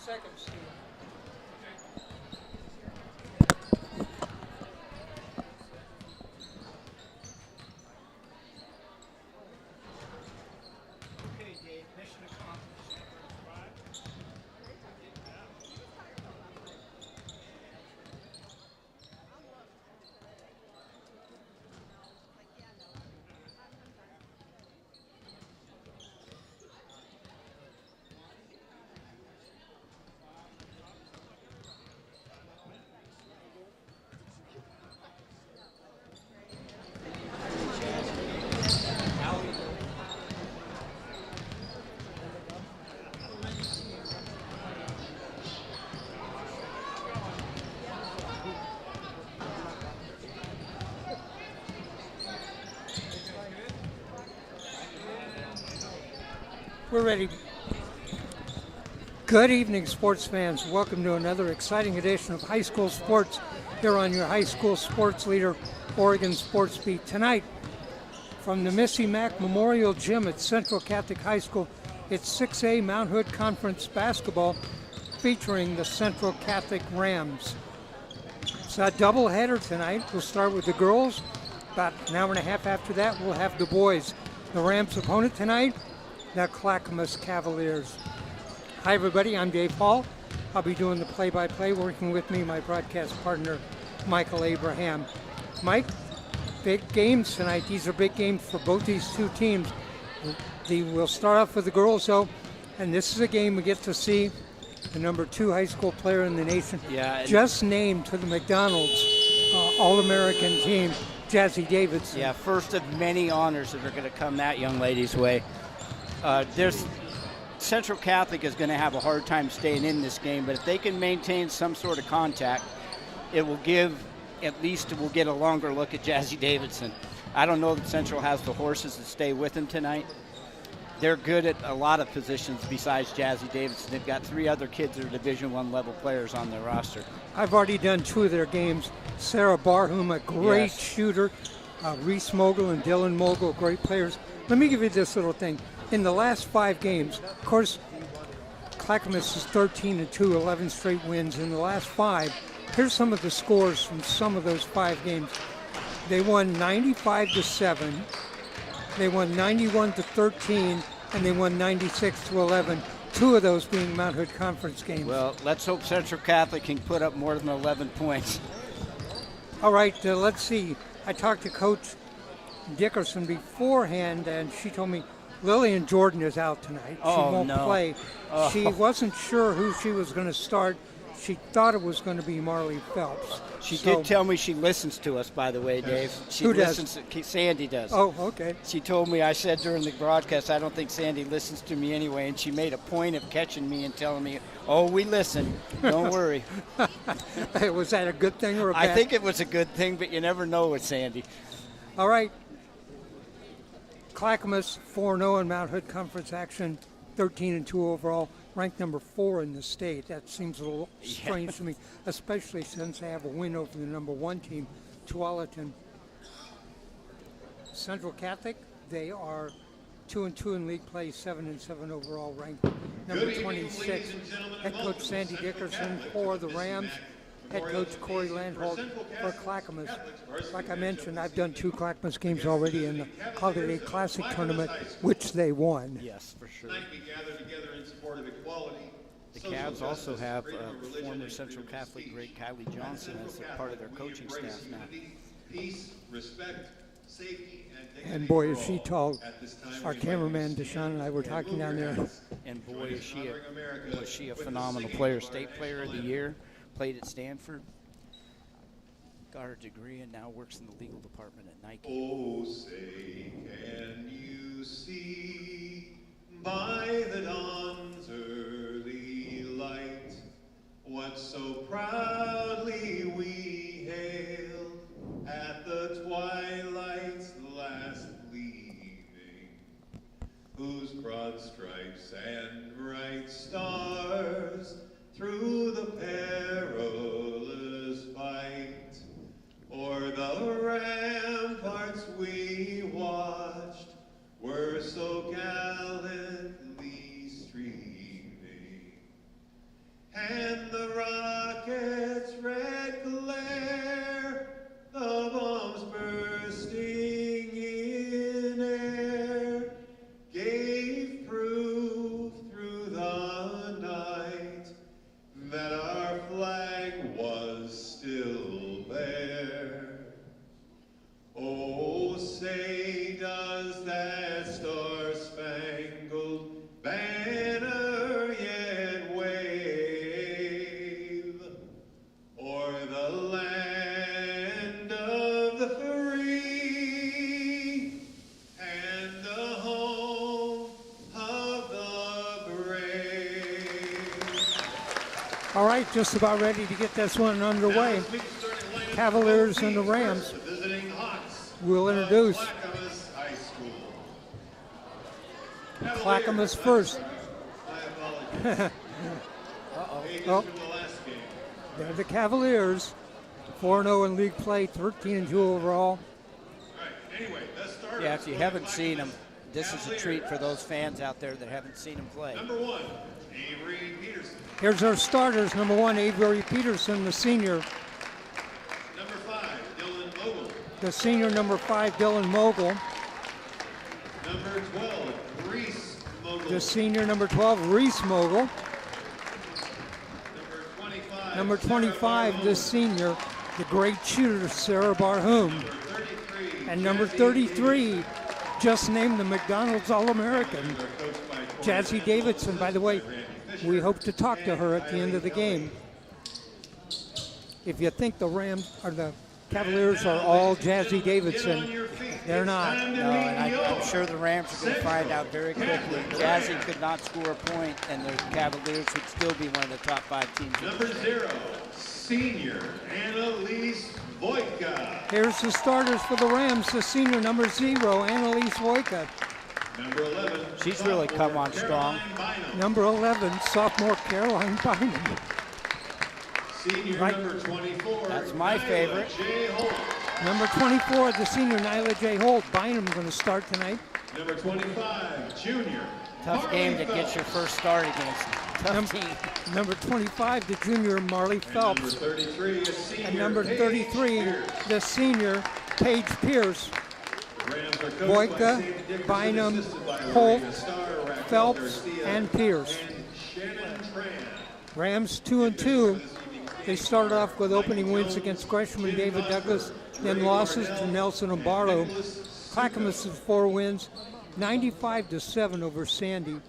seconds, Steve. Okay, Dave, mission accomplished. We're ready. Good evening, sports fans. Welcome to another exciting edition of High School Sports here on your high school sports leader, Oregon Sports Beat. Tonight, from the Missy Mack Memorial Gym at Central Catholic High School, it's 6A Mount Hood Conference basketball featuring the Central Catholic Rams. It's a doubleheader tonight. We'll start with the girls. About an hour and a half after that, we'll have the boys. The Rams' opponent tonight, the Clackamas Cavaliers. Hi, everybody. I'm Dave Hall. I'll be doing the play-by-play. Working with me, my broadcast partner, Michael Abraham. Mike, big games tonight. These are big games for both these two teams. We'll start off with the girls, though, and this is a game we get to see the number 2 high school player in the nation, just named to the McDonald's All-American team, Jazzy Davidson. Yeah, first of many honors that are going to come that young lady's way. Central Catholic is going to have a hard time staying in this game, but if they can maintain some sort of contact, we'll get a longer look at Jazzy Davidson. I don't know that Central has the horses to stay with him tonight. They're good at a lot of positions besides Jazzy Davidson. They've got 3 other kids that are Division I level players on their roster. I've already done 2 of their games. Sarah Barham, a great shooter. Reese Mogul and Dylan Mogul, great players. Let me give you this little thing. In the last 5 games, of course, Clackamas is 13-2, 11 straight wins. In the last 5, here's some of the scores from some of those 5 games. They won 95-7, they won 91-13, and they won 96-11. 2 of those being Mount Hood Conference games. Well, let's hope Central Catholic can put up more than 11 points. All right, let's see. I talked to Coach Dickerson beforehand, and she told me Lillian Jordan is out tonight. She won't play. She wasn't sure who she was going to start. She thought it was going to be Marley Phelps. She did tell me she listens to us, by the way, Dave. Who does? Sandy does. Oh, okay. She told me, I said during the broadcast, I don't think Sandy listens to me anyway, and she made a point of catching me and telling me, oh, we listen. Don't worry. Was that a good thing or a bad? I think it was a good thing, but you never know with Sandy. All right. Clackamas 4-0 in Mount Hood Conference action, 13-2 overall, ranked number 4 in the state. That seems a little strange to me, especially since they have a win over the number 1 team, Tualatin. Central Catholic, they are 2-2 in league play, 7-7 overall, ranked number 26. Head coach Sandy Dickerson for the Rams. Head coach Corey Landholt for Clackamas. Like I mentioned, I've done 2 Clackamas games already in the Holiday Classic tournament, which they won. Yes, for sure. The Cavs also have former Central Catholic great Kylie Johnson as a part of their coaching staff now. Peace, respect, safety, and boy, is she tall. Our cameraman, Deshaun, and I were talking down there. And boy, is she a phenomenal player. State Player of the Year. Played at Stanford, got her degree, and now works in the legal department at Nike. Oh, say, can you see by the dawn's early light what so proudly we hailed at the twilight's last gleaming, whose broad stripes and bright stars through the perilous fight, o'er the ramparts we watched, were so gallantly streaming. right, just about ready to get this one underway. Cavaliers and the Rams. Visiting Hawks. We'll introduce Clackamas High School. Clackamas first. My apologies. Pages Oh. from the last game. They're the Cavaliers. 4-0 in league play, 13-2 overall. All right. Anyway, let's start. Yeah, if you haven't seen him, this is a treat for those fans out there that haven't seen him play. Number 1, Avery Peterson. Here's our starters. Number 1, Avery Peterson, the senior. Number 5, Dylan Mogul. The senior, number 5, Dylan Mogul. Number 12, Reese Mogul. The senior, number 12, Reese Mogul. Number 25, Number 25, the senior, the great shooter, Sarah Barhoum. Number 33, And number 33, just named the McDonald's All-American, Jazzy Davidson. By the way, we hope to talk to her at the end of the game. If you think the Rams or the Cavaliers are all Jazzy Davidson, they're not. No, and I'm sure the Rams are going to find out very quickly. Jazzy could not score a point, and the Cavaliers would still be one of the top 5 teams. Number 0, senior Annalise Voitka. Here's the starters for the Rams, the senior, number 0, Annalise Voitka. Number 11, She's really come on strong. Caroline Bynum. Number 11, sophomore Caroline Bynum. Senior Right. number 24, That's my Nyla favorite. J. Holt. Number 24, the senior, Nyla J. Holt. Bynum going to start tonight. Number 25, junior. Tough Marley game to get Phelps. your first start against. Tough team. Number 25, the junior, Marley And number Phelps. 33, a senior. And number Paige 33, Pierce. the senior, Paige Pierce. The Rams are coached by Voitka, Sandy Dickerson, Bynum, assisted by Holt, Lorena Starr, Raquel Phelps, Garcia, and Pierce. and Shannon Tran. Rams 2-2. They started off with opening wins against Gresham and David Douglas, then losses to Nelson and Barlow. Clackamas' 4 wins, 95-7 over Sandy,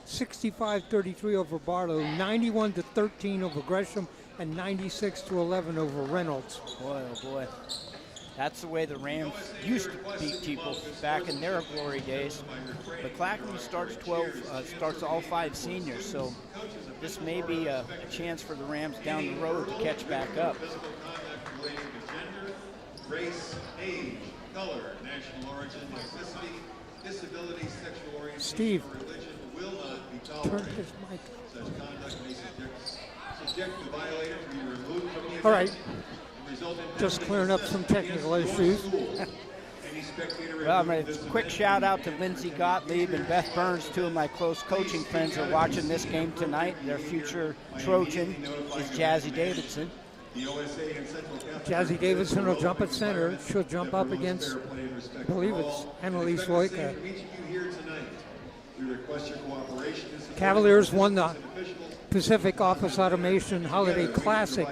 65-33 over Barlow, 91-13 over Gresham, and 96-11 over Reynolds. Boy, oh boy. That's the way the Rams used to beat people back in their glory days. But Clackamas starts starts all 5 seniors, so this may be a chance for the Rams down the road to catch back up. Physical conduct relating to gender, race, age, color, national origin, ethnicity, disability, sexual orientation, Steve, or religion will not be turn tolerated. his mic. Such conduct may subject the violator to be removed from the event. All right, and result in just penalties clearing up assessed some against technical your issues. school. Any spectator Well, I'm removed gonna from quick this shout event out to Lindsay Gottlieb and Beth Burns, 2 of my close coaching friends who are watching this game tonight. Their future Trojan is Jazzy Davidson. The OSA and Central Catholic Jazzy Davidson will jump at center. She'll jump up against, I believe it's Annalise Voitka. We request your cooperation in support Cavaliers of won the officials. Pacific Office Automation Holiday Classic.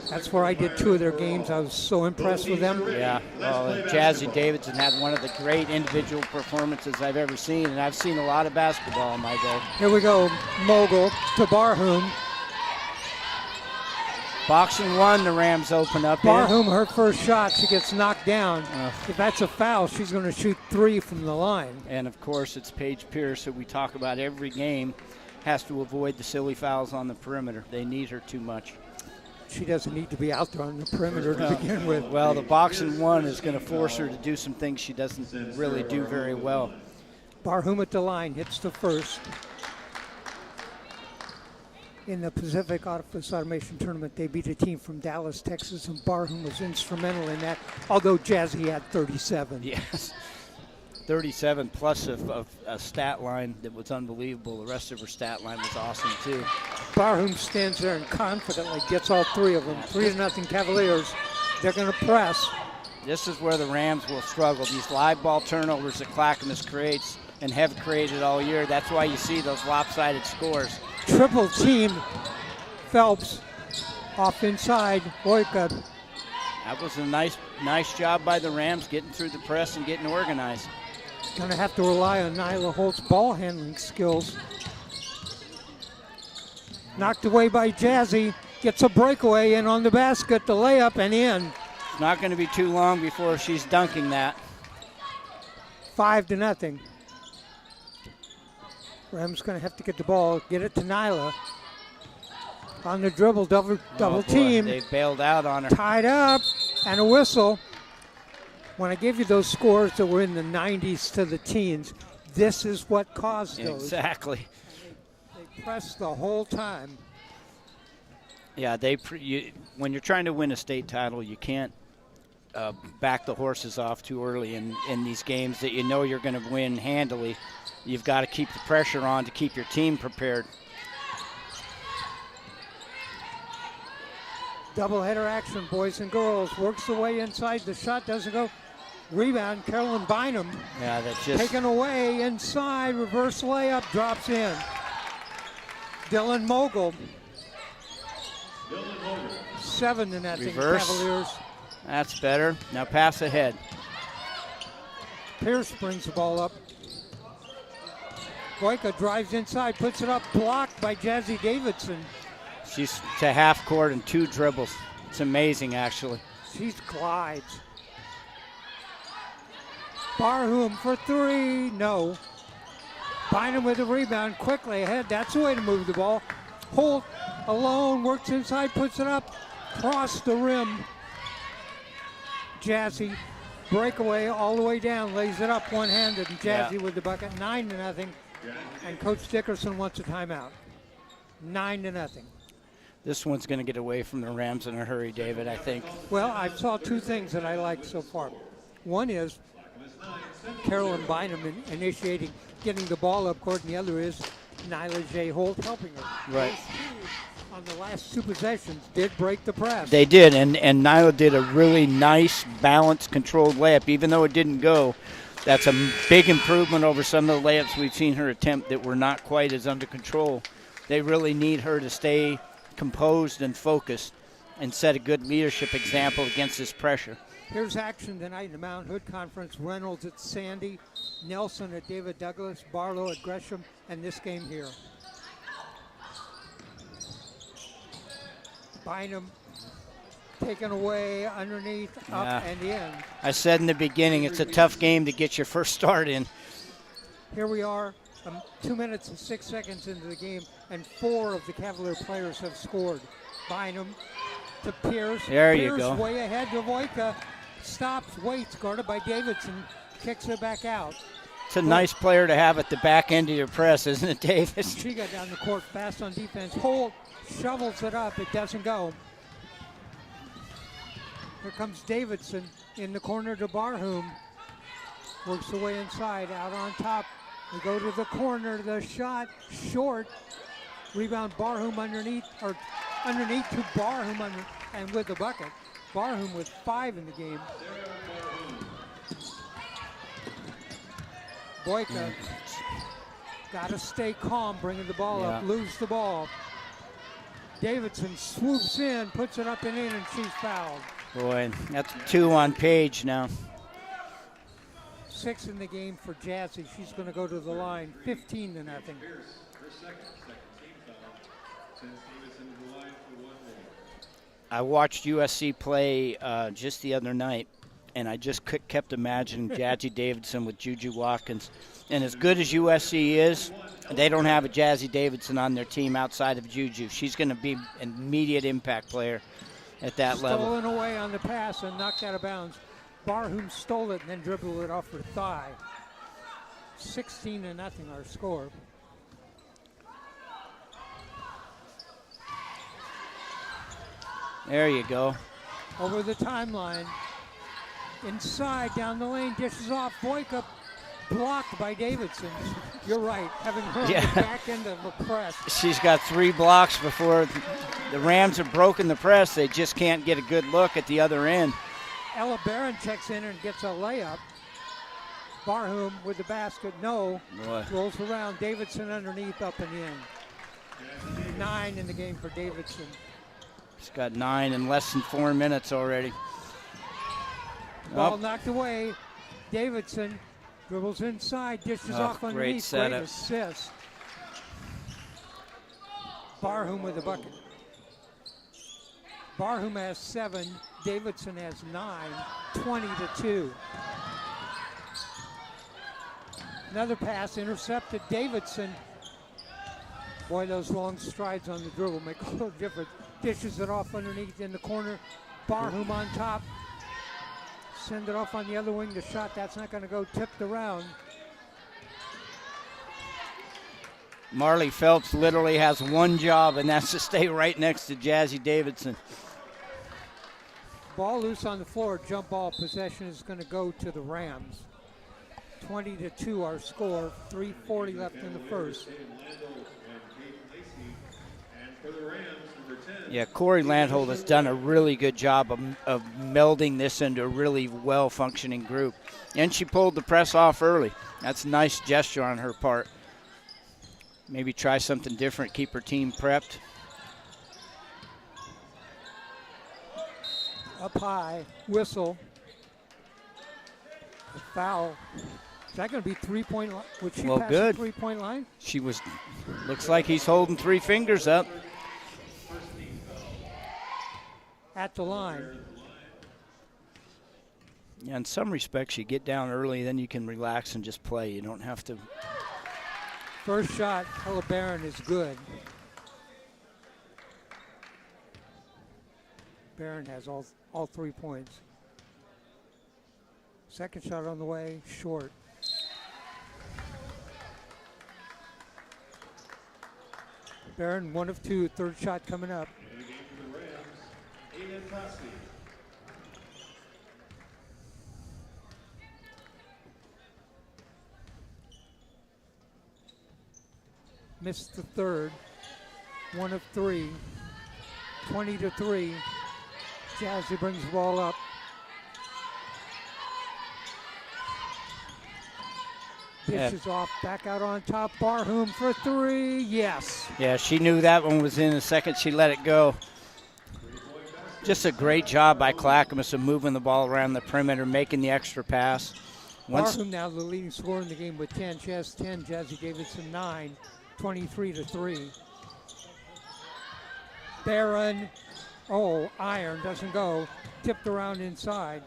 That's where I did 2 of their games. I was so impressed with them. Yeah, well, Jazzy Davidson had one of the great individual performances I've ever seen, and I've seen a lot of basketball in my day. Here we go, Mogul to Barhoum. Boxing 1, the Rams open up here. Barhoum, her first shot, she gets knocked down. If that's a foul, she's going to shoot 3 from the line. And of course, it's Paige Pierce, who we talk about every game, has to avoid the silly fouls on the perimeter. They need her too much. She doesn't need to be out there on the perimeter to begin with. Well, the boxing 1 is going to force her to do some things she doesn't really do very well. Barhoum at the line, hits the first. In the Pacific Office Automation Tournament, they beat a team from Dallas, Texas, and Barhoum was instrumental in that, although Jazzy had 37. Yes. 37 plus a stat line that was unbelievable. The rest of her stat line was awesome, too. Barhoum stands there and confidently gets all 3 of them. 3-0 Cavaliers. They're going to press. This is where the Rams will struggle. These live ball turnovers that Clackamas creates and have created all year. That's why you see those lopsided scores. Triple team Phelps off inside. Voitka. That was a nice job by the Rams getting through the press and getting organized. Going to have to rely on Nyla Holt's ball handling skills. Knocked away by Jazzy. Gets a breakaway in on the basket. The layup and in. It's not going to be too long before she's dunking that. 5-0. Rams going to have to get the ball, get it to Nyla. on the dribble, double boy, team. They bailed out on her. Tied up, and a whistle. When I gave you those scores that were in the 90s to the teens, this is what caused those. Exactly. They pressed the whole time. Yeah, when you're trying to win a state title, you can't back the horses off too early in these games that you know you're going to win handily. You've got to keep the pressure on to keep your team prepared. Doubleheader action, boys and girls. Works the way inside. The shot doesn't go. Rebound, Carolyn Bynum. Yeah, that's just taken away inside. Reverse layup, drops in. Dylan Mogul. 7-0 reverse. Cavaliers. That's better. Now pass ahead. Pierce brings the ball up. Boyka drives inside, puts it up, blocked by Jazzy Davidson. She's to half court and 2 dribbles. It's amazing, actually. She glides. Barhum for 3, no. Bynum with the rebound, quickly ahead. That's the way to move the ball. Holt alone, works inside, puts it up, cross the rim. Jazzy, breakaway all the way down, lays it up one-handed, and Jazzy with the bucket, 9-0. And Coach Dickerson wants a timeout. 9-0. This one's going to get away from the Rams in a hurry, David, I think. Well, I saw 2 things that I liked so far. One is Carolyn Bynum initiating, getting the ball up court, and the other is Nyla J. Holt helping her. Right. Those 2 on the last 2 possessions did break the press. They did, and Nyla did a really nice, balanced, controlled layup, even though it didn't go. That's a big improvement over some of the layups we've seen her attempt that were not quite as under control. They really need her to stay composed and focused and set a good leadership example against this pressure. Here's action tonight in the Mount Hood Conference. Reynolds at Sandy, Nelson at David Douglas, Barlow at Gresham, and this game here. Bynum taken away underneath, up and in. I said in the beginning, it's a tough game to get your first start in. Here we are, 2 minutes and 6 seconds into the game, and 4 of the Cavalier players have scored. Bynum to Pierce. There Pierce you go. Way ahead to Wojtka. Stops, waits, guarded by Davidson. Kicks it back out. It's a nice player to have at the back end of your press, isn't it, Davis? She got down the court fast on defense. Holt shovels it up. It doesn't go. Here comes Davidson in the corner to Barhum. Works the way inside, out on top. We go to the corner. The shot short. Rebound Barhum underneath to Barhum and with the bucket. Barhum with 5 in the game. Boyka got to stay calm, bringing the ball up, lose the ball. Davidson swoops in, puts it up and in, and she's fouled. Boy, that's 2 on Page now. 6 in the game for Jazzy. She's going to go to the line, 15-0. I watched USC play just the other night, and I just kept imagining Jazzy Davidson with Juju Watkins. And as good as USC is, they don't have a Jazzy Davidson on their team outside of Juju. She's going to be an immediate impact player at that level. Stolen away on the pass and knocked out of bounds. Barhum stole it and then dribbled it off her thigh. 16-0 our score. There you go. Over the timeline. Inside, down the lane, dishes off. Boyka blocked by Davidson. You're right, having her on the back end of the press. She's got 3 blocks before the Rams have broken the press. They just can't get a good look at the other end. Ella Barron checks in and gets a layup. Barhum with the basket, no. Boy. Rolls around, Davidson underneath, up and in. 9 in the game for Davidson. She's got 9 in less than 4 minutes already. Ball knocked away. Davidson dribbles inside, dishes off underneath. Great setup. Great assist. Barhum with the bucket. Barhum has 7. Davidson has 9. 20-2. Another pass intercepted. Davidson Boy, those long strides on the dribble make a little difference. Dishes it off underneath in the corner. Barham on top. Send it off on the other wing. The shot, that's not going to go. Tipped around. Marley Phelps literally has one job, and that's to stay right next to Jazzy Davidson. Ball loose on the floor. Jump ball possession is going to go to the Rams. 20-2 our score. 3:40 left in the first. Yeah, Corey Landholt has done a really good job of melding this into a really well-functioning group. And she pulled the press off early. That's a nice gesture on her part. Maybe try something different, keep her team prepped. Up high, whistle. A foul. Is that going to be 3-point line? Would she pass good. the 3-point line? She was, looks like he's holding 3 fingers up. At the line. Yeah, in some respects, you get down early, then you can relax and just play. You don't have to. First shot, Ella Barron is good. Barron has all 3 points. Second shot on the way, short. Barron, 1 of 2, third shot coming up. Missed the third. 1 of 3. 20-3. Jazzy brings the ball up. Dishes off, back out on top. Barham for 3. Yes. Yeah, she knew that one was in. The second she let it go. Just a great job by Clackamas of moving the ball around the perimeter, making the extra pass. Barham now the leading scorer in the game with 10. She has 10. Jazzy Davidson 9. 23-3. Barron, iron, doesn't go. Tipped around inside.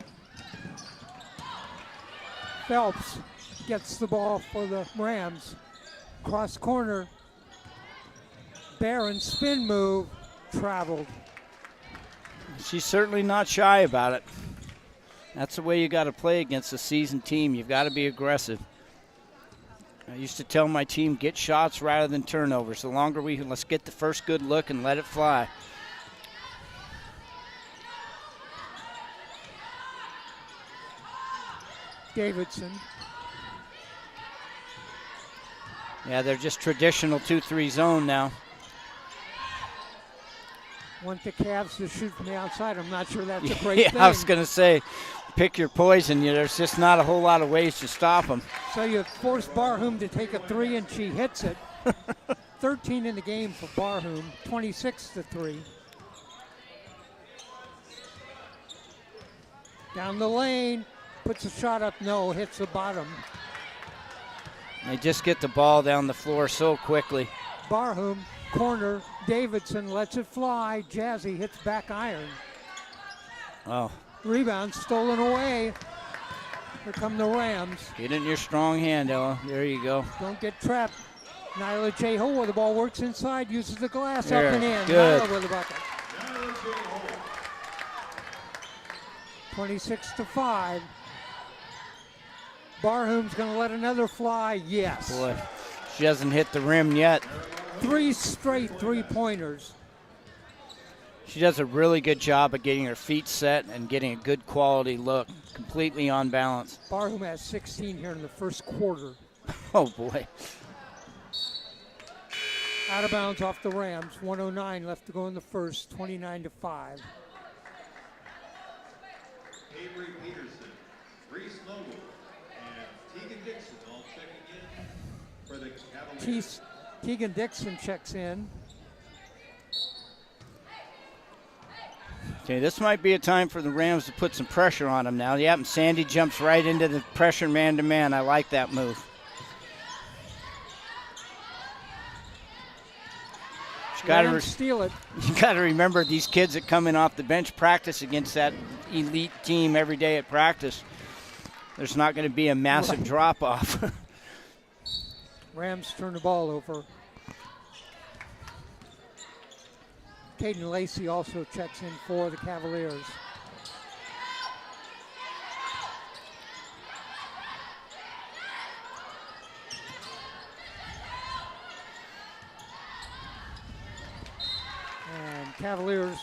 Phelps gets the ball for the Rams. Cross corner. Barron, spin move, traveled. She's certainly not shy about it. That's the way you got to play against a seasoned team. You've got to be aggressive. I used to tell my team, get shots rather than turnovers. The longer let's get the first good look and let it fly. Davidson. Yeah, they're just traditional 2-3 zone now. Want the Cavs to shoot from the outside. I'm not sure that's a great thing. I was going to say, pick your poison. There's just not a whole lot of ways to stop them. So you force Barham to take a 3, and she hits it. 13 in the game for Barham, 26-3. Down the lane, puts a shot up, no, hits the bottom. They just get the ball down the floor so quickly. Barham, corner, Davidson lets it fly. Jazzy hits back iron. Oh. Rebound stolen away. Here come the Rams. Get it in your strong hand, Ella. There you go. Don't get trapped. Nyla J. Ho, where the ball works inside, uses the glass There. up and in. Good. Nyla with the bucket. 26-5. Barham's going to let another fly. Yes. Boy, she hasn't hit the rim yet. 3 straight 3-pointers. She does a really good job of getting her feet set and getting a good quality look, completely on balance. Barham has 16 here in the first quarter. Oh, boy. Out of bounds off the Rams. 1:09 left to go in the first. 29-5. Avery Peterson, Reese Noble, and Tegan Dixon all checking in for the Cavaliers. Tegan Dixon checks in. Okay, this might be a time for the Rams to put some pressure on them now. Yep, and Sandy jumps right into the pressure man-to-man. I like that move. Rams steal it. You got to remember these kids that come in off the bench practice against that elite team every day at practice. There's not going to be a massive drop-off. Rams turn the ball over. Caden Lacey also checks in for the Cavaliers. And Cavaliers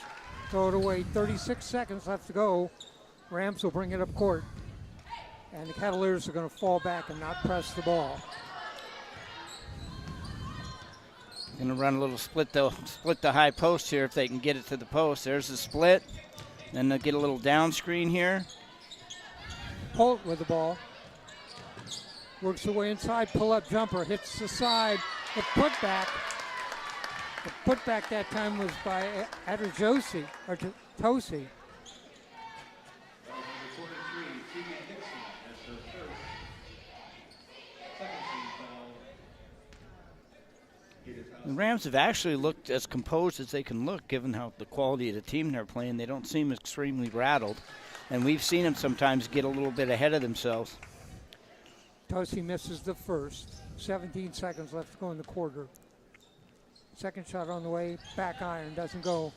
throw it away. 36 seconds left to go. Rams will bring it up court. And the Cavaliers are going to fall back and not press the ball. Going to run a little split the high post here if they can get it to the post. There's the split. Then they'll get a little down screen here. Holt with the ball. Works away inside, pull-up jumper, hits the side. The putback. The putback that time was by Adrajosi, or Tosi. Number 43, Tegan Dixon, that's her first. Second team foul. The Rams have actually looked as composed as they can look, given how the quality of the team they're playing. They don't seem extremely rattled, and we've seen them sometimes get a little bit ahead of themselves. Tosi misses the first. 17 seconds left to go in the quarter. Second shot on the way, back iron, doesn't go.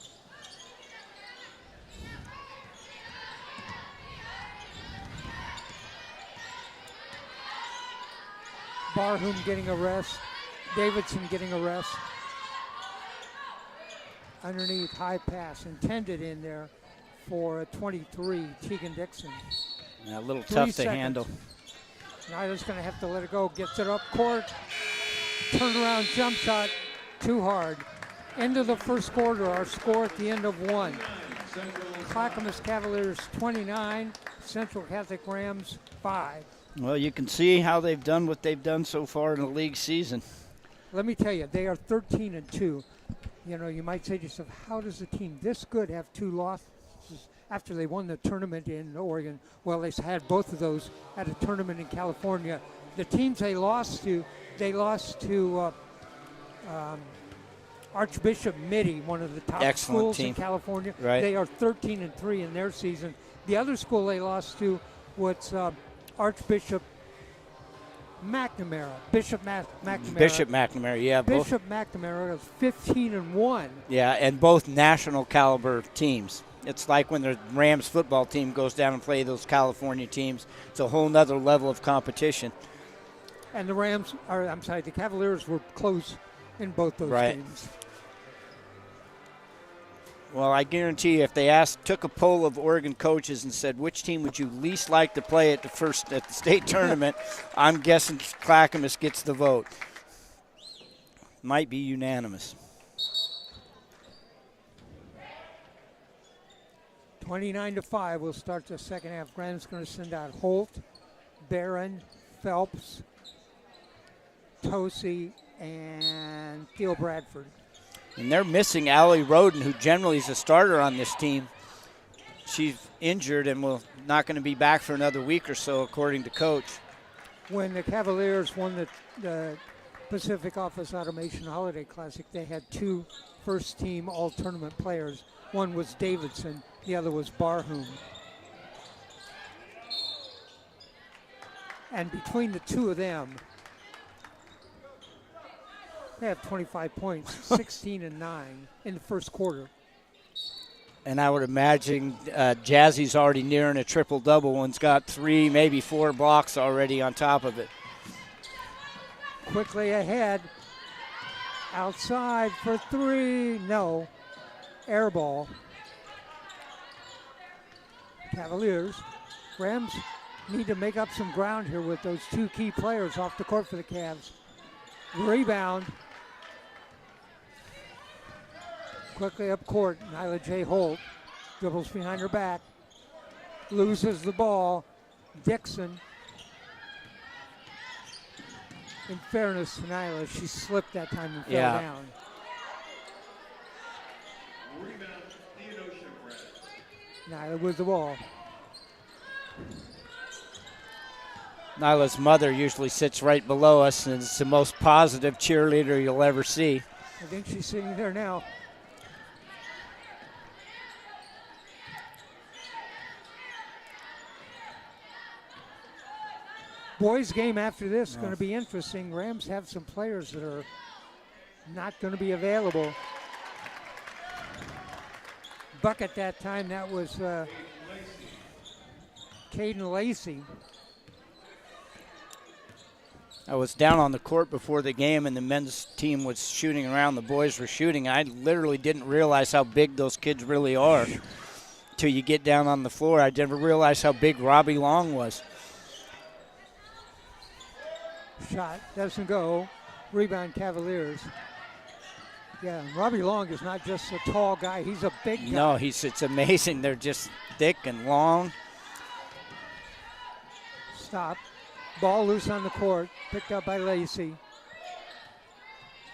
Barham getting a rest. Davidson getting a rest. Underneath, high pass, intended in there for a 23, Tegan Dixon. A little 3 tough to seconds. handle. Nyla's going to have to let it go. Gets it up court. Turnaround jump shot. Too hard. End of the first quarter. Our score at the end of 1. Clackamas Cavaliers 29. Central Catholic Rams 5. Well, you can see how they've done what they've done so far in the league season. Let me tell you, they are 13-2. You know, you might say to yourself, how does a team this good have 2 losses after they won the tournament in Oregon? Well, they had both of those at a tournament in California. The teams they lost to Archbishop Mitty, one of the top Excellent schools team in California. Right. They are 13-3 in their season. The other school they lost to was Archbishop McNamara. Bishop McNamara, yeah. Bishop McNamara is 15-1. Yeah, and both national caliber teams. It's like when the Rams football team goes down and play those California teams. It's a whole nother level of competition. And the Cavaliers were close in both those games. Well, I guarantee you, if they took a poll of Oregon coaches and said, which team would you least like to play at the state tournament, I'm guessing Clackamas gets the vote. Might be unanimous. 29-5. We'll start the second half. Grant's going to send out Holt, Barron, Phelps, Tosi, and Theo Bradford. And they're missing Allie Roden, who generally is a starter on this team. She's injured and will not going to be back for another week or so, according to Coach. When the Cavaliers won the Pacific Office Automation Holiday Classic, they had 2 first-team all-tournament players. One was Davidson, the other was Barham. And between the 2 of them, they have 25 points, 16-9 in the first quarter. And I would imagine Jazzy's already nearing a triple-double. One's got 3, maybe 4 blocks already on top of it. Quickly ahead. Outside for 3. No. Air ball. Cavaliers. Rams need to make up some ground here with those 2 key players off the court for the Cavs. Rebound. Quickly up court, Nyla J. Holt dribbles behind her back, loses the ball. Dixon. In fairness to Nyla, she slipped that time and fell down. Rebound, Theodosia Brad. Nyla with the ball. Nyla's mother usually sits right below us, and it's the most positive cheerleader you'll ever see. I think she's sitting there now. Boys game after this is going to be interesting. Rams have some players that are not going to be available. bucket that time. That was Caden Lacey. I was down on the court before the game, and the men's team was shooting around. The boys were shooting. I literally didn't realize how big those kids really are until you get down on the floor. I never realized how big Robbie Long was. Shot doesn't go. Rebound Cavaliers. Yeah, Robbie Long is not just a tall guy. He's a big guy. No, it's amazing. They're just thick and long. Stop. Ball loose on the court. Picked up by Lacey.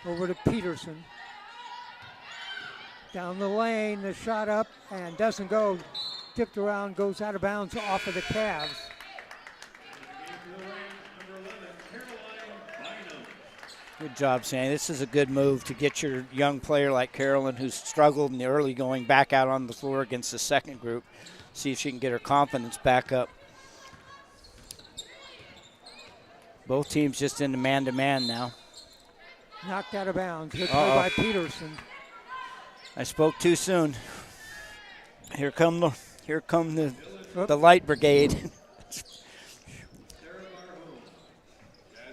Over to Peterson. Down the lane. The shot up and doesn't go. Tipped around. Goes out of bounds off of the Cavs. Good job, Sandy. This is a good move to get your young player like Carolyn, who's struggled in the early going, back out on the floor against the second group. See if she can get her confidence back up. Both teams just in the man-to-man now. Knocked out of bounds. Good play by Peterson. I spoke too soon. Here come the light brigade.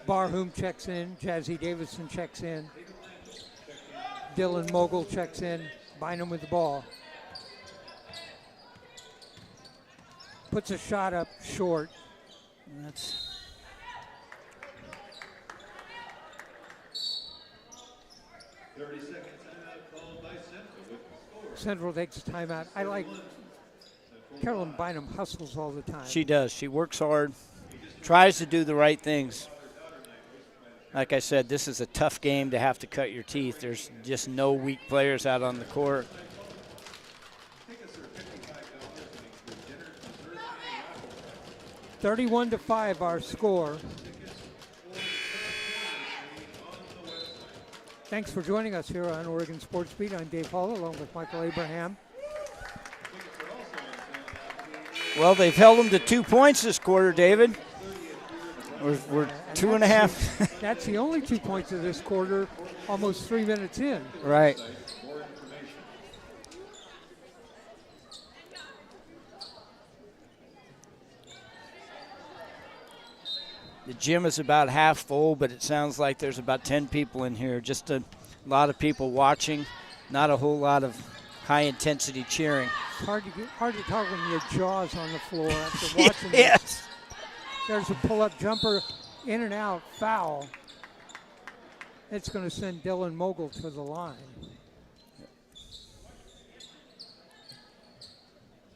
Barhum checks in. Jazzy Davidson checks in. Dylan Mogul checks in. Bynum with the ball. Puts a shot up short. That's 30 seconds timeout called by Central with the score. Central takes a timeout. I like Carolyn Bynum hustles all the time. She does. She works hard, tries to do the right things. Like I said, this is a tough game to have to cut your teeth. There's just no weak players out on the court. 31-5 our score. Thanks for joining us here on Oregon Sports Beat. I'm Dave Hall along with Michael Abraham. Well, they've held them to 2 points this quarter, David. We're 2.5. That's the only 2 points of this quarter, almost 3 minutes in. Right. The gym is about half full, but it sounds like there's about 10 people in here. Just a lot of people watching, not a whole lot of high-intensity cheering. It's hard to talk when your jaw's on the floor after watching Yes. this. There's a pull-up jumper, in and out, foul. It's going to send Dylan Mogul to the line.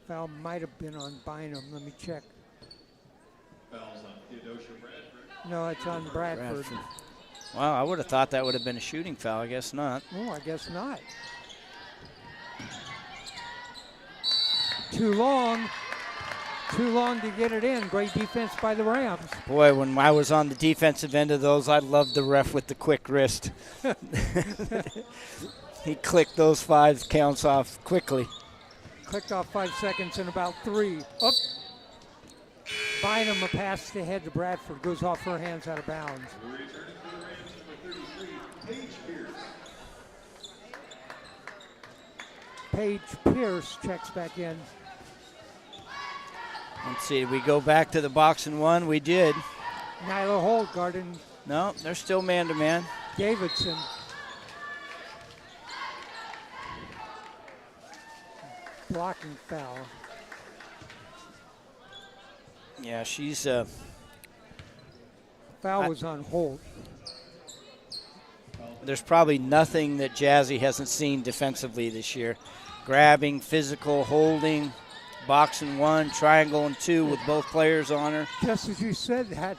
Foul might have been on Bynum. Let me check. Fouls on Theodosia Bradford. No, it's on Bradford. Wow, I would have thought that would have been a shooting foul. I guess not. Oh, I guess not. Too long to get it in. Great defense by the Rams. Boy, when I was on the defensive end of those, I loved the ref with the quick wrist. He clicked those 5 counts off quickly. Clicked off 5 seconds in about 3. Up. Bynum a pass to head to Bradford. Goes off her hands out of bounds. Returning to the Rams, number 33, Paige Pierce. Paige Pierce checks back in. Let's see, did we go back to the box and one? We did. Nyla Holt guarding No, they're still man-to-man. Davidson. Blocking foul. Yeah, she's Foul was on Holt. there's probably nothing that Jazzy hasn't seen defensively this year. Grabbing, physical, holding, box and one, triangle and two with both players on her. Just as you said that,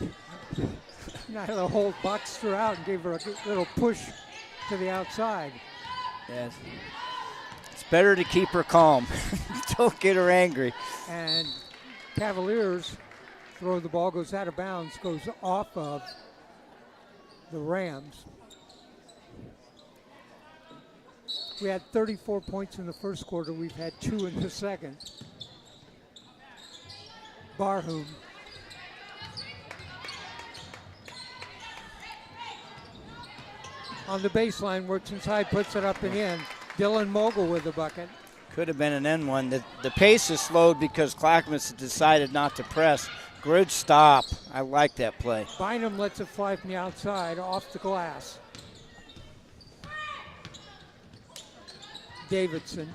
Nyla Holt boxed her out and gave her a good little push to the outside. Yes. It's better to keep her calm. Don't get her angry. And Cavaliers throw the ball, goes out of bounds, goes off of the Rams. We had 34 points in the first quarter. We've had 2 in the second. Barhum. On the baseline, works inside, puts it up and in. Dylan Mogul with the bucket. Could have been an end one. The pace is slowed because Clackamas decided not to press. Good stop. I like that play. Bynum lets it fly from the outside off the glass. Davidson.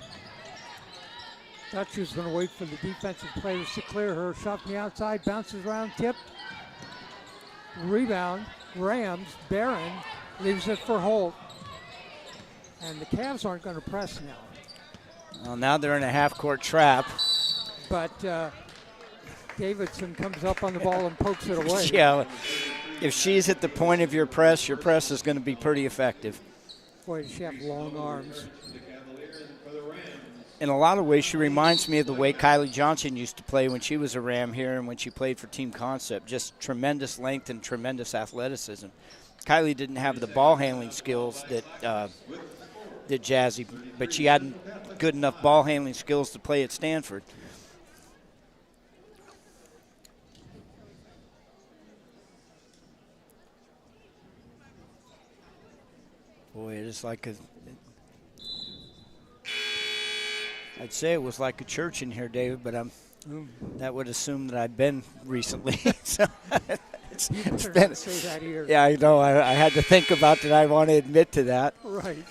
Thought she was going to wait for the defensive players to clear her. Shot from the outside, bounces around, tip. Rebound, Rams, Barron leaves it for Holt. And the Cavs aren't going to press now. Well, now they're in a half-court trap. But Davidson comes up on the ball and pokes it away. Yeah, if she's at the point of your press is going to be pretty effective. Boy, does she have long arms. In a lot of ways, she reminds me of the way Kylie Johnson used to play when she was a Ram here and when she played for Team Concept. Just tremendous length and tremendous athleticism. Kylie didn't have the ball handling skills that Jazzy, but she had good enough ball handling skills to play at Stanford. Boy, it is like I'd say it was like a church in here, David, but that would assume that I've been recently. So it's been, say that here. Yeah, I know. I had to think about that. I want to admit to that. Right.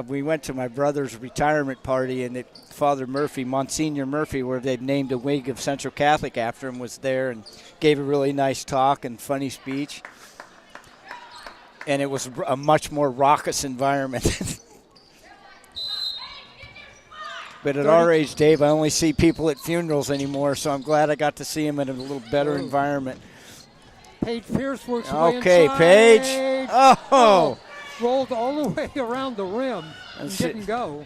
We went to my brother's retirement party, and Father Murphy, Monsignor Murphy, where they'd named a wing of Central Catholic after him, was there and gave a really nice talk and funny speech. And it was a much more raucous environment. But at our age, Dave, I only see people at funerals anymore, so I'm glad I got to see him in a little better environment. Paige Pierce works away Okay, inside. Paige. Oh! Rolled all the way around the rim and didn't go.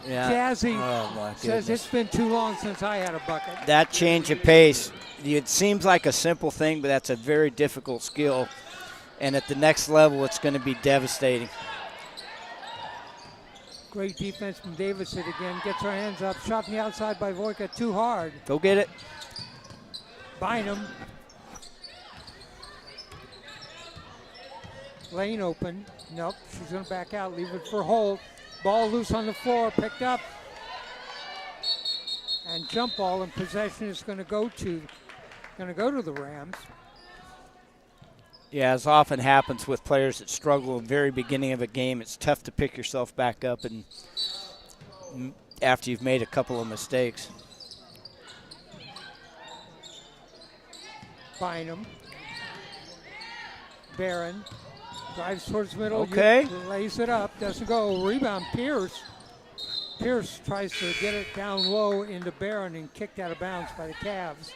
Yeah. Jazzy says it's been too long since I had a bucket. That change of pace, it seems like a simple thing, but that's a very difficult skill. And at the next level, it's going to be devastating. Great defense from Davidson again. Gets her hands up. Shot from the outside by Voika. Too hard. Go get it. Bynum. Lane open. Nope. She's going to back out. Leave it for Holt. Ball loose on the floor. Picked up. And jump ball and possession is going to go to the Rams. Yeah, as often happens with players that struggle in the very beginning of a game, it's tough to pick yourself back up and after you've made a couple of mistakes. Bynum. Barron drives towards the middle. Okay. Lays it up. Doesn't go. Rebound, Pierce. Pierce tries to get it down low into Barron and kicked out of bounds by the Cavs.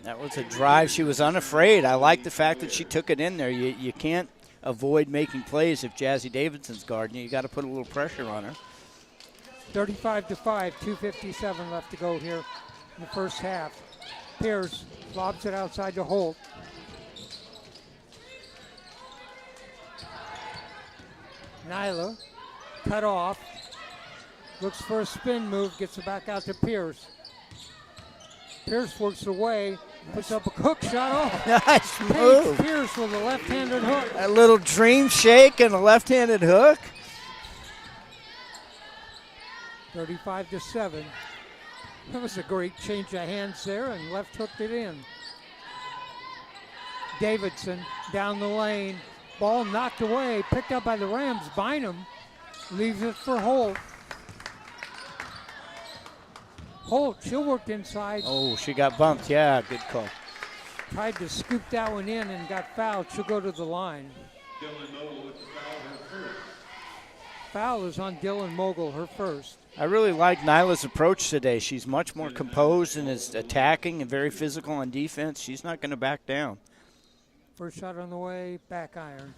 That was a drive. She was unafraid. I like the fact that she took it in there. You can't avoid making plays if Jazzy Davidson's guarding you. You got to put a little pressure on her. 35-5, 2:57 left to go here in the first half. Pierce lobs it outside to Holt. Nyla cut off. Looks for a spin move. Gets it back out to Pierce. Pierce works away. Puts up a hook shot off. Nice move. Pierce with a left-handed hook. A little dream shake and a left-handed hook. 35-7. That was a great change of hands there and left hooked it in. Davidson down the lane. Ball knocked away. Picked up by the Rams. Bynum leaves it for Holt. Holt, she worked inside. Oh, she got bumped. Yeah, good call. Tried to scoop that one in and got fouled. She'll go to the line. Dylan Noble with the foul, her first. Foul is on Dylan Mogul, her first. I really like Nyla's approach today. She's much more composed and is attacking and very physical on defense. She's not going to back down. First shot on the way, back iron.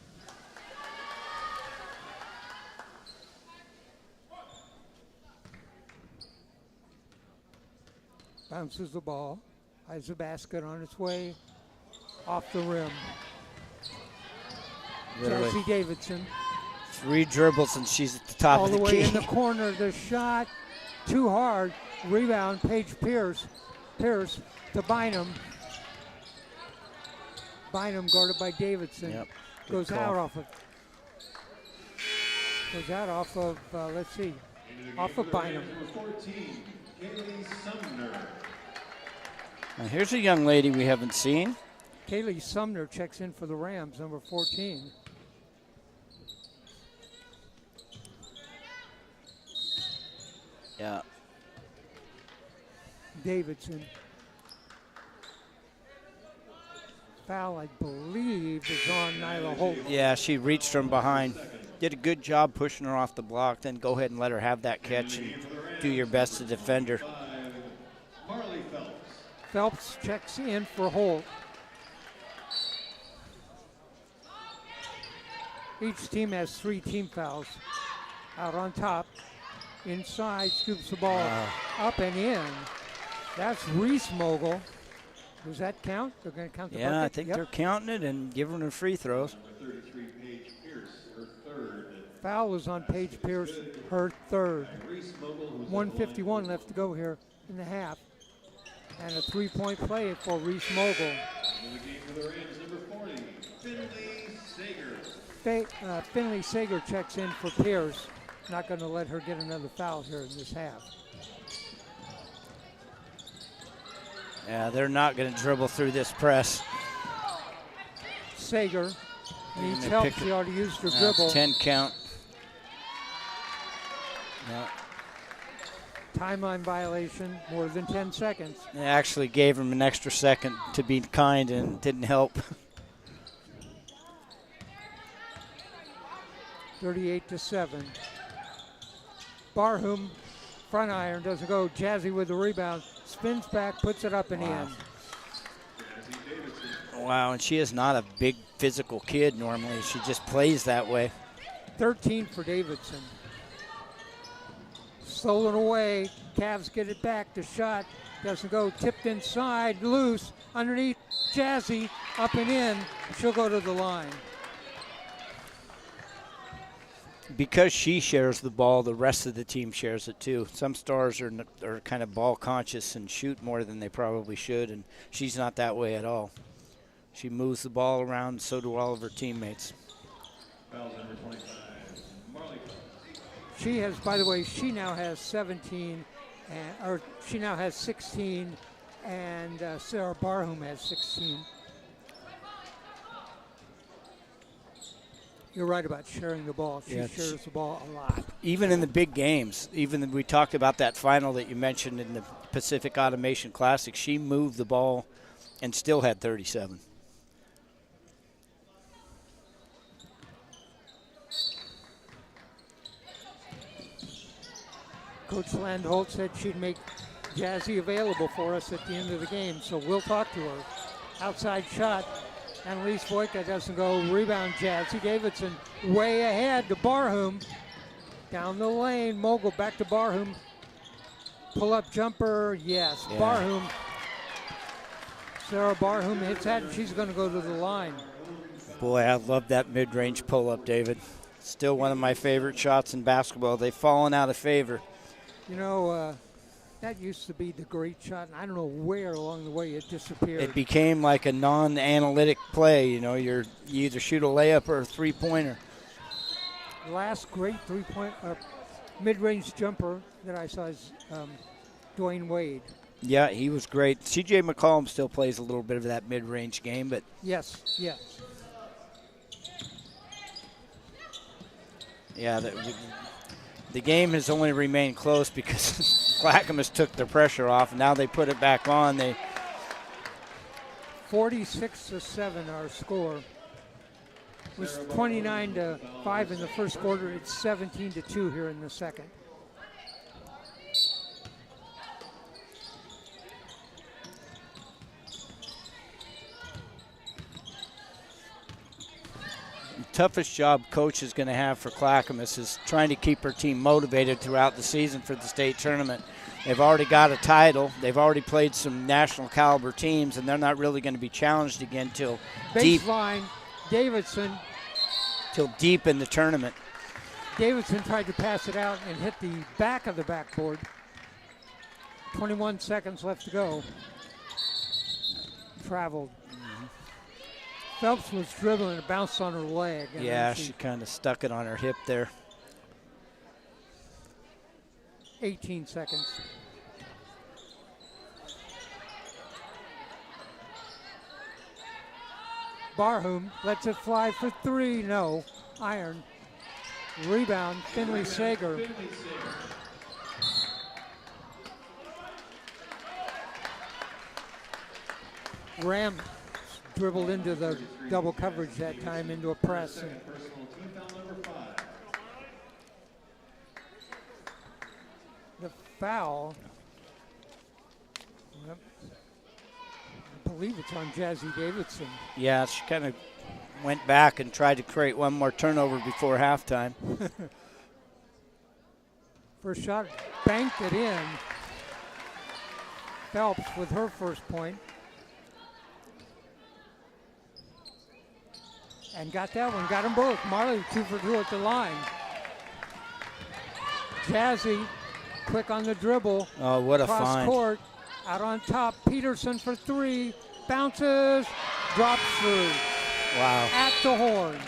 Bounces the ball. Has the basket on its way off the rim. Literally. Jazzy Davidson. 3 dribbles and she's at the top All of the the way key. in the corner. The shot too hard. Rebound, Paige Pierce. Pierce to Bynum. Bynum guarded by Davidson. Yep. Good Goes call. out off of Was that off of, let's see, off of Bynum. Number 14, Kaylee Sumner. Now here's a young lady we haven't seen. Kaylee Sumner checks in for the Rams, number 14. Yeah. Davidson. Foul, I believe, is on Nyla Holt. Yeah, she reached from behind. Did a good job pushing her off the block. Then go ahead and let her have that catch and do your best to defend her. Marley Phelps. Phelps checks in for Holt. Each team has 3 team fouls. Out on top, inside, scoops the ball up and in. That's Reese Mogul. Does that count? They're going to count the bucket? Yeah, I think they're counting it and giving her free throws. Number 33, Paige Pierce, her third. Foul was on Paige Pierce, her third. Reese Mogul, who's 1:51 left to go here in the half. And a 3-point play for Reese Mogul. in the game for the Rams, number 40, Finley Sager. Finley Sager checks in for Pierce. Not going to let her get another foul here in this half. Yeah, they're not going to dribble through this press. Sager needs They help. pick She already used her It's dribble. 10 count. Yeah. Timeline violation, more than 10 seconds. They actually gave him an extra second to be kind and didn't help. 38-7. Barham, front iron, doesn't go. Jazzy with the rebound. Spins back, puts it up and in. Wow, and she is not a big physical kid normally. She just plays that way. 13 for Davidson. Stolen away. Cavs get it back. The shot doesn't go. Tipped inside, loose, underneath. Jazzy, up and in. She'll go to the line. Because she shares the ball, the rest of the team shares it too. Some stars are kind of ball conscious and shoot more than they probably should, and she's not that way at all. She moves the ball around, so do all of her teammates. Foul number 25, Marley Phelps. She has, by the way, she now has 17, or she now has 16, and Sarah Barham has 16. You're right about sharing the ball. She shares the ball a lot. Even in the big games, even we talked about that final that you mentioned in the Pacific Automation Classic, she moved the ball and still had 37. Coach Landholt said she'd make Jazzy available for us at the end of the game, so we'll talk to her. Outside shot. Annalise Voica doesn't go. Rebound, Jazzy Davidson way ahead to Barham. Down the lane, Mogul back to Barham. Pull-up jumper, yes. Yeah. Barham. Sarah Barham hits that, and she's going to go to the line. Boy, I love that mid-range pull-up, David. Still one of my favorite shots in basketball. They've fallen out of favor. You know, that used to be the great shot, and I don't know where along the way it disappeared. It became like a non-analytic play. You know, you either shoot a layup or a three-pointer. Last great mid-range jumper that I saw is Dwayne Wade. Yeah, he was great. C.J. McCollum still plays a little bit of that mid-range game, but Yes. yeah, the game has only remained close because Clackamas took the pressure off, and now they put it back on. 46-7 our score. It was 29-5 in the first quarter. It's 17-2 here in the second. Toughest job coach is going to have for Clackamas is trying to keep her team motivated throughout the season for the state tournament. They've already got a title. They've already played some national caliber teams, and they're not really going to be challenged again till Baseline, Davidson. Till deep in the tournament. Davidson tried to pass it out and hit the back of the backboard. 21 seconds left to go. Traveled. Phelps was dribbling and bounced on her leg. And Yeah, she kind of stuck it on her hip there. 18 seconds. Barham lets it fly for 3. No. Iron. Rebound. Finley Sager. Ram dribbled into the double coverage that time, into a press. And the foul, yep, I believe it's on Jazzy Davidson. Yeah, she kind of went back and tried to create one more turnover before halftime. First shot, banked it in. Phelps with her first point. And got that one, got them both. Marley 2 for 2 at the line. Jazzy, quick on the dribble. Oh, what a Cross find. court, out on top. Peterson for 3, bounces, drops through. Wow. At the horn.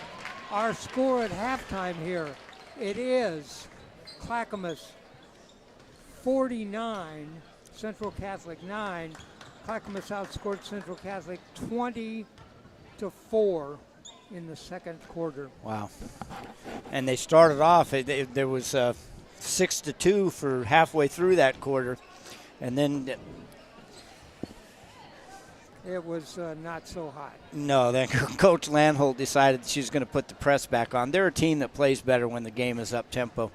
Our score at halftime here, it is Clackamas 49, Central Catholic 9. Clackamas outscored Central Catholic 20-4 in the second quarter. Wow. And they started off, there was 6-2 for halfway through that quarter. And then It was not so hot. no, then Coach Landholt decided she was going to put the press back on. They're a team that plays better when the game is up tempo.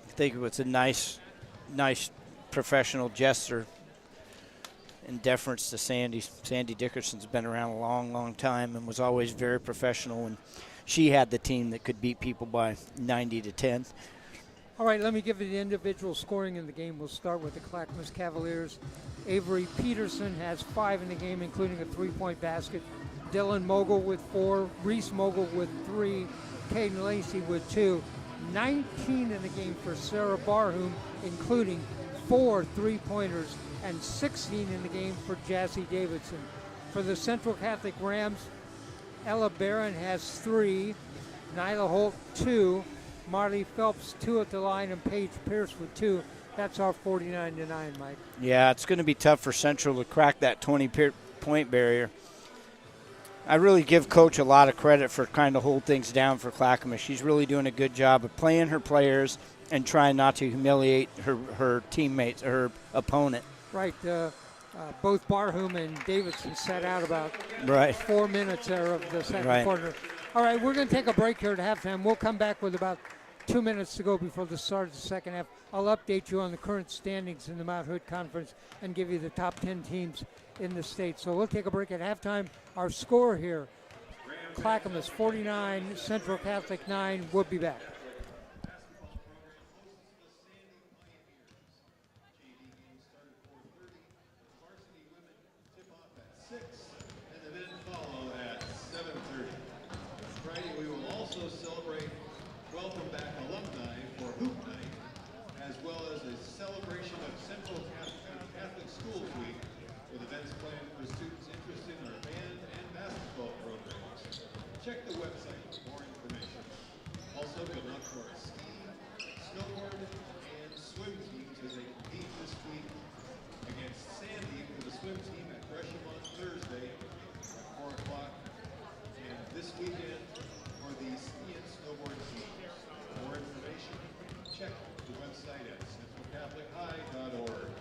I think it was a nice professional gesture in deference to Sandy. Sandy Dickerson's been around a long, long time and was always very professional, and she had the team that could beat people by 90-10. All right, let me give you the individual scoring in the game. We'll start with the Clackamas Cavaliers. Avery Peterson has 5 in the game, including a 3-point basket. Dylan Mogul with 4, Reese Mogul with 3, Caden Lacey with 2. 19 in the game for Sarah Barham, including 4 3-pointers, and 16 in the game for Jazzy Davidson. For the Central Catholic Rams, Ella Barron has 3, Nyla Holt 2, Marley Phelps 2 at the line, and Paige Pierce with 2. That's our 49-9, Mike. Yeah, it's going to be tough for Central to crack that 20-point barrier. I really give Coach a lot of credit for trying to hold things down for Clackamas. She's really doing a good job of playing her players and trying not to humiliate her teammates or her opponent. Right. Both Barham and Davidson sat out about 4 minutes there of the second quarter. All right, we're going to take a break here at halftime. We'll come back with about 2 minutes to go before the start of the second half. I'll update you on the current standings in the Mount Hood Conference and give you the top 10 teams in the state. So we'll take a break at halftime. Our score here, Clackamas 49, Central Catholic 9. We'll be back. Check the website for more information. Also, good luck to our ski, snowboard, and swim teams as they compete this week against Sandy for the swim team at Gresham on Thursday at 4 o'clock. And this weekend for the ski and snowboard teams. For more information, check the website at centralcatholichigh.org.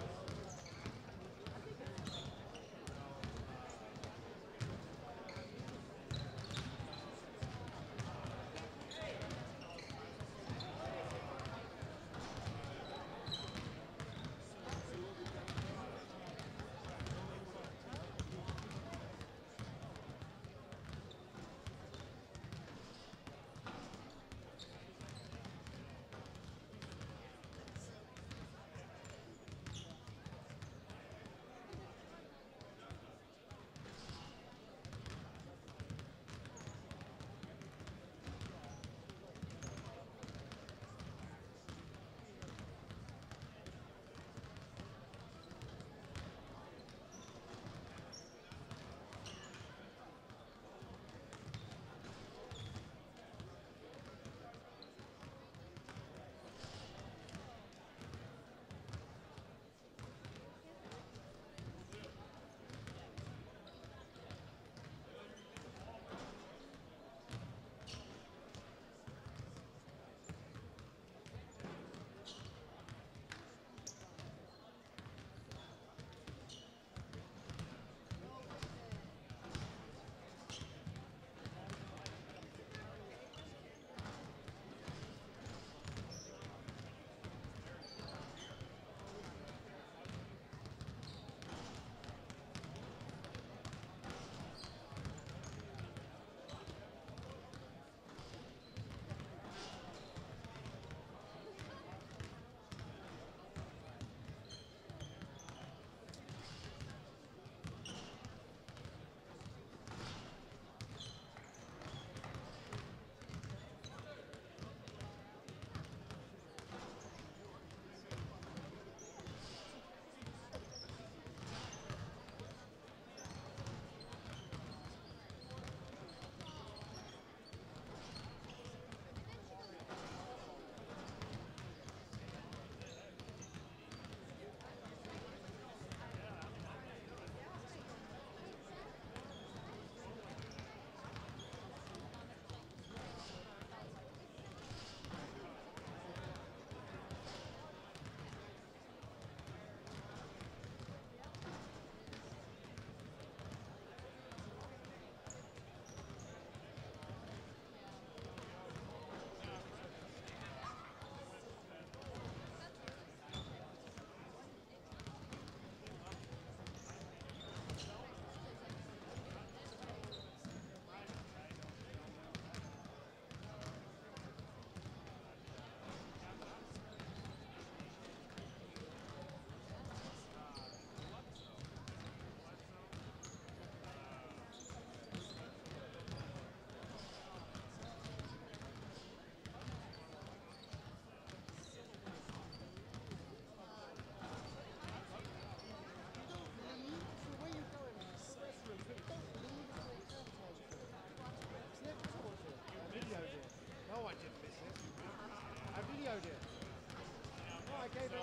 gave her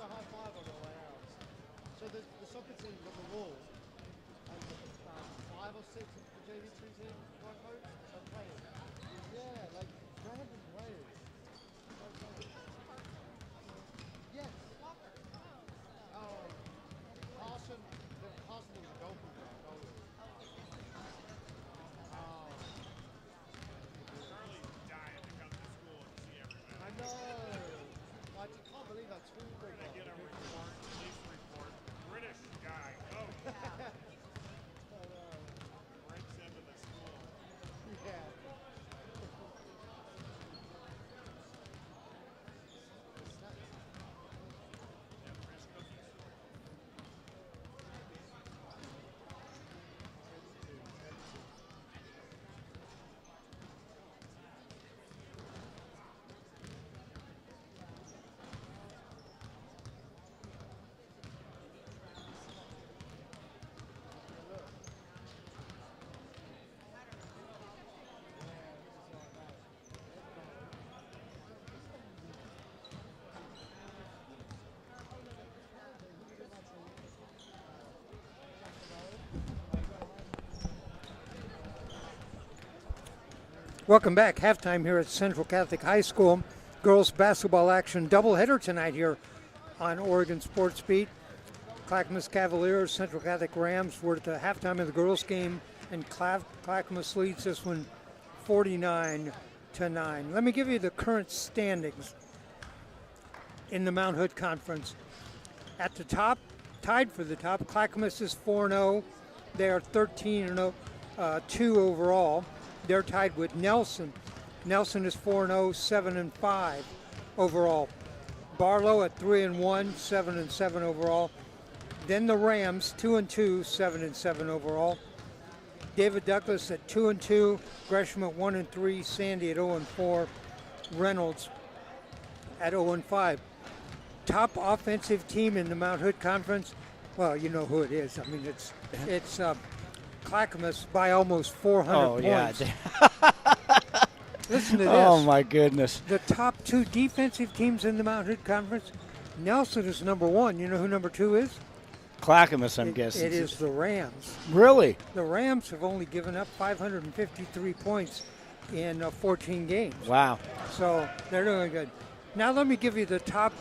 a high five on the way out. So the soccer team's on the wall, and 5 or 6 of the JV2 team, right, coach? Are playing. Yeah, like random players. Yes. Oh, Carson was a goalkeeper. Charlie's dying to come to school and see everybody. I know. I just can't believe that school We're gonna get a report, police report. British guy. Oh, breaks into the school. Yeah. Yeah, fresh cookies. Welcome back. Halftime here at Central Catholic High School. Girls basketball action doubleheader tonight here on Oregon Sports Beat. Clackamas Cavaliers, Central Catholic Rams. We're at the halftime of the girls game, and Clackamas leads this one 49-9. Let me give you the current standings in the Mount Hood Conference. At the top, tied for the top, Clackamas is 4-0. They are 13-2 overall. They're tied with Nelson. Nelson is 4-0, 7-5 overall. Barlow at 3-1, 7-7 overall. Then the Rams, 2-2, 7-7 overall. David Douglas at 2-2, Gresham at 1-3, Sandy at 0-4, Reynolds at 0-5. Top offensive team in the Mount Hood Conference. Well, you know who it is. I mean, it's Clackamas by almost 400 points. Listen to this. Oh, my goodness. The top 2 defensive teams in the Mount Hood Conference. Nelson is number 1. You know who number 2 is? Clackamas, I'm guessing. It is the Rams. Really? The Rams have only given up 553 points in 14 games. Wow. So they're doing good. Now let me give you the top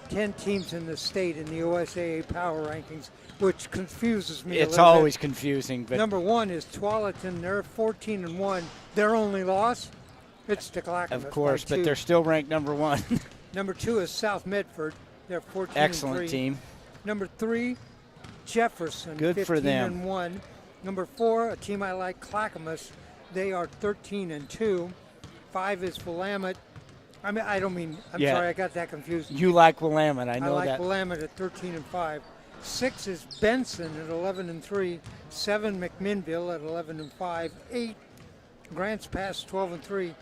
10 teams in the state in the OSAA power rankings, which confuses me a It's little always bit. confusing. But Number 1 is Tualatin. They're 14-1. Their only loss, it's to Clackamas. of course, by but 2. they're still ranked number 1. Number 2 is South Medford. They're 14-3. Excellent team. Number 3, Jefferson. Good for them. 15-1. Number 4, a team I like, Clackamas. They are 13-2. 5 is Willamette. I'm Yeah. sorry, I got that confused. You like Willamette, I I know like that. Willamette at 13-5. 6 is Benson at 11-3. 7, McMinnville at 11-5. 8, Grants Pass 12-3.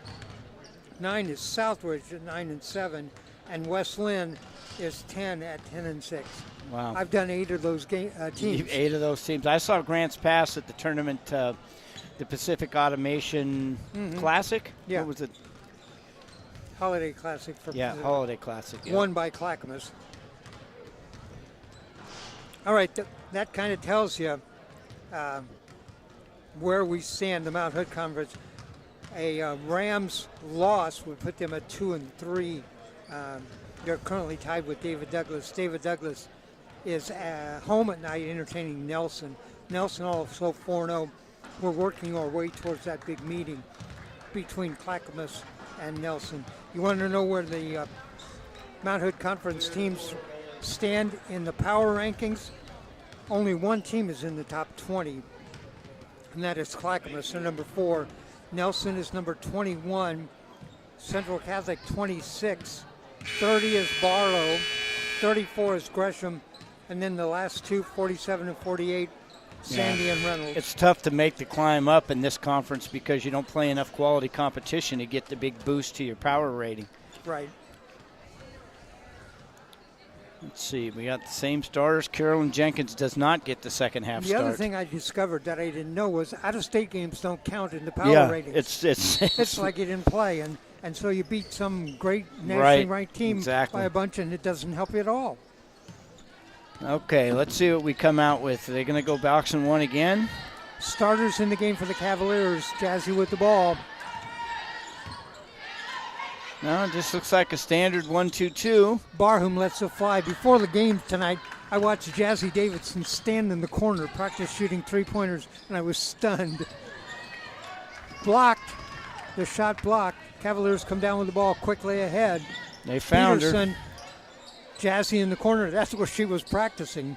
9 is Southridge at 9-7. And West Lynn is 10 at 10-6. Wow. I've done 8 of those teams. 8 of those teams. I saw Grants Pass at the tournament, the Pacific Automation Classic. Yeah. What was it? Holiday Classic for Holiday Classic. Yeah. won by Clackamas. All right, that kind of tells you where we stand, the Mount Hood Conference. A Rams loss would put them at 2-3. They're currently tied with David Douglas. David Douglas is home at night entertaining Nelson. Nelson also 4-0. We're working our way towards that big meeting between Clackamas and Nelson. You want to know where the Mount Hood Conference teams stand in the power rankings? Only one team is in the top 20, and that is Clackamas. They're number 4. Nelson is number 21. Central Catholic 26. 30 is Barlow. 34 is Gresham. And then the last 2, 47 and 48, Sandy and Reynolds. It's tough to make the climb up in this conference because you don't play enough quality competition to get the big boost to your power rating. Right. Let's see. We got the same starters. Carolyn Jenkins does not get the second half The start. other thing I discovered that I didn't know was out-of-state games don't count in the power ratings. it's It's like you didn't play, and And so you beat some great nationally ranked team exactly. by a bunch, and it doesn't help you at all. Okay, let's see what we come out with. Are they going to go boxing one again? Starters in the game for the Cavaliers. Jazzy with the ball. No, it just looks like a standard 1-2-2. Barham lets it fly. Before the game tonight, I watched Jazzy Davidson stand in the corner, practice shooting three-pointers, and I was stunned. Blocked. The shot blocked. Cavaliers come down with the ball quickly ahead. They found Peterson, her. Jazzy in the corner. That's where she was practicing.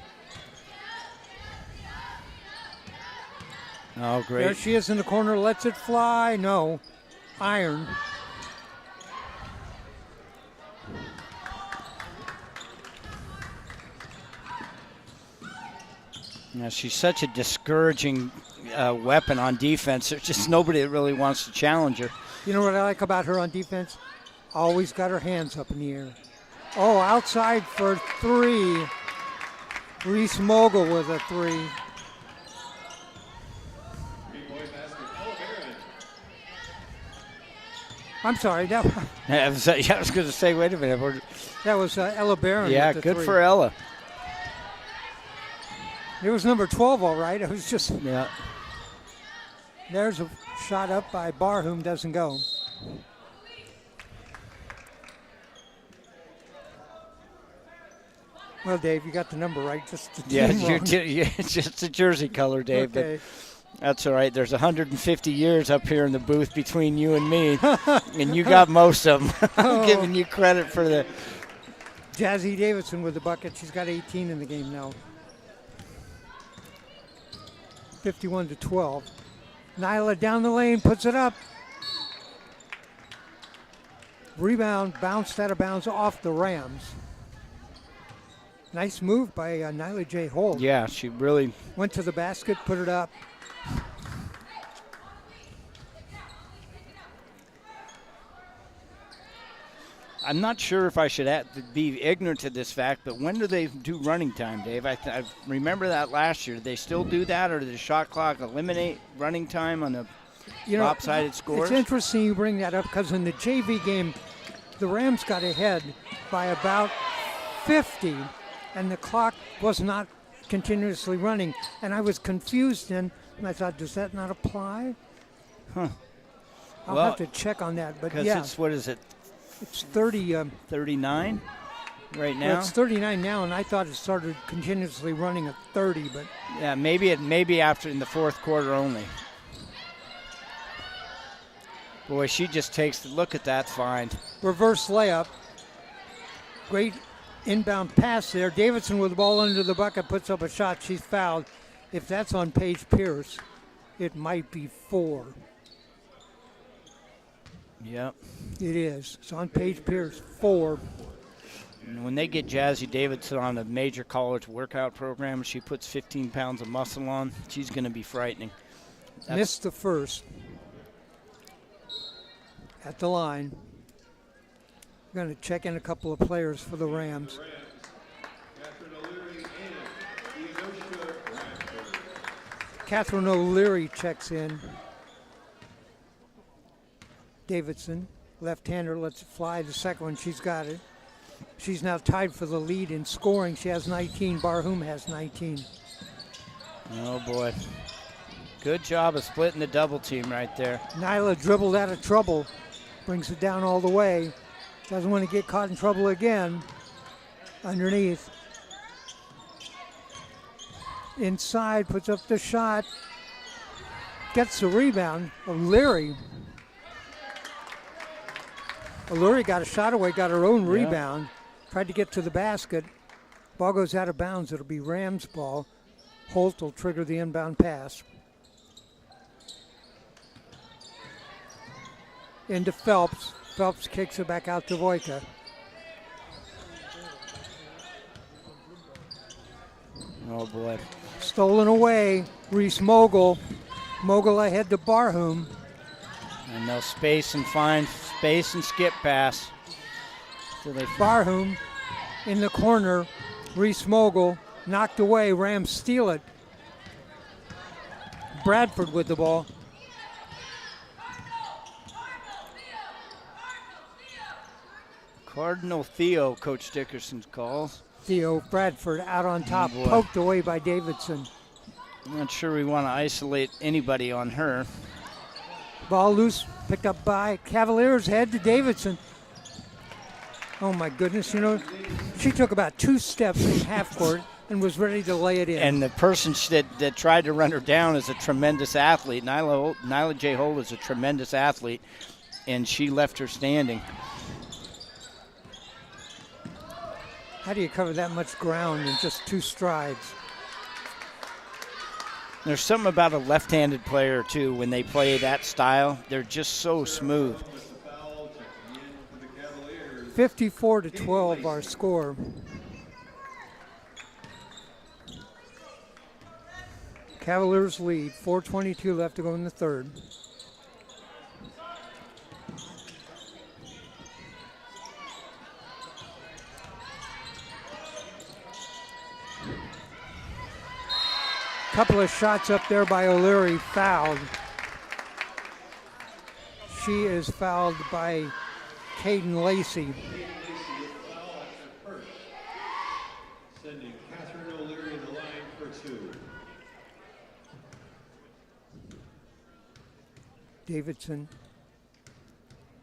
Oh, great. There she is in the corner. Lets it fly. No. Iron. Yeah, she's such a discouraging weapon on defense. There's just nobody that really wants to challenge her. You know what I like about her on defense? Always got her hands up in the air. Oh, outside for three. Reese Mogul with a three. I'm sorry. That I was going to say, wait a minute. was Ella Barron. Yeah, with the good three. for Ella. It was number 12, all right. It was just. Yeah. There's a shot up by Barham. Doesn't go. Well, Dave, you got the number right. Just the team wrong. It's just the jersey color, Dave. Okay. But that's all right. There's 150 years up here in the booth between you and me, and you got most of them. I'm giving you credit for the. Jazzy Davidson with the bucket. She's got 18 in the game now. 51-12. Nyla down the lane, puts it up. Rebound, bounced out of bounds off the Rams. Nice move by Nyla J. Holt. Yeah, she really. Went to the basket, put it up. I'm not sure if I should be ignorant to this fact, but when do they do running time, Dave? I remember that last year. Do they still do that, or does the shot clock eliminate running time on the lopsided scores? It's interesting you bring that up because in the JV game, the Rams got ahead by about 50, and the clock was not continuously running. And I was confused then, and I thought, does that not apply? Huh. I'll Well, have to check on that, but Because yeah. it's, what is it, It's 30. 39 right now? Well, it's 39 now, and I thought it started continuously running at 30, but Yeah, maybe after in the fourth quarter only. Boy, she just takes the look at that find. reverse layup. Great inbound pass there. Davidson with the ball under the bucket puts up a shot. She's fouled. If that's on Paige Pierce, it might be 4. Yep. It is. It's on Paige Pierce, 4. And when they get Jazzy Davidson on a major college workout program, she puts 15 pounds of muscle on, she's going to be frightening. Missed the first. At the line. We're going to check in a couple of players for the Rams. Catherine O'Leary checks in. Davidson, left-hander, lets it fly. The second one, she's got it. She's now tied for the lead in scoring. She has 19. Barhum has 19. Oh, boy. Good job of splitting the double team right there. Nyla dribbled out of trouble. Brings it down all the way. Doesn't want to get caught in trouble again. Underneath. Inside, puts up the shot. Gets the rebound. O'Leary got a shot away, got her own rebound. Tried to get to the basket. Ball goes out of bounds. It'll be Rams' ball. Holt will trigger the inbound pass. Into Phelps. Phelps kicks it back out to Voika. Oh, boy. Stolen away. Reese Mogul. Mogul ahead to Barhum. And they'll space and find space and skip pass. So they Barhum in the corner. Reese Mogul knocked away. Rams steal it. Bradford with the ball. Cardinal Theo, Coach Dickerson's calls. Theo Bradford out on top, boy. poked away by Davidson. I'm not sure we want to isolate anybody on her. Ball loose, picked up by Cavaliers, head to Davidson. Oh my goodness, she took about 2 steps in half court and was ready to lay it in. And the person that tried to run her down is a tremendous athlete. Nyla J. Holt is a tremendous athlete, and she left her standing. How do you cover that much ground in just 2 strides? There's something about a left-handed player, too, when they play that style. They're just so smooth. 54-12 our score. Cavaliers lead, 4:22 left to go in the third. Couple of shots up there by O'Leary, fouled. She is fouled by Caden Lacey. Sending Catherine O'Leary to the line for 2. Davidson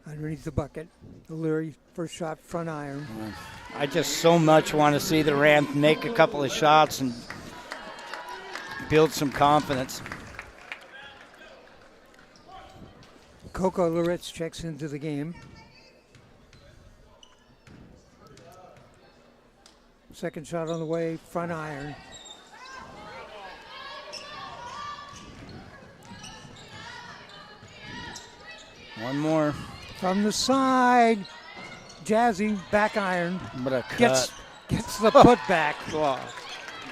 underneath the bucket. O'Leary, first shot, front iron. I just so much want to see the Rams make a couple of shots and build some confidence. Coco Loritz checks into the game. Second shot on the way, front iron. One more. From the side, Jazzy, back iron. What a cut. Gets the putback. Wow.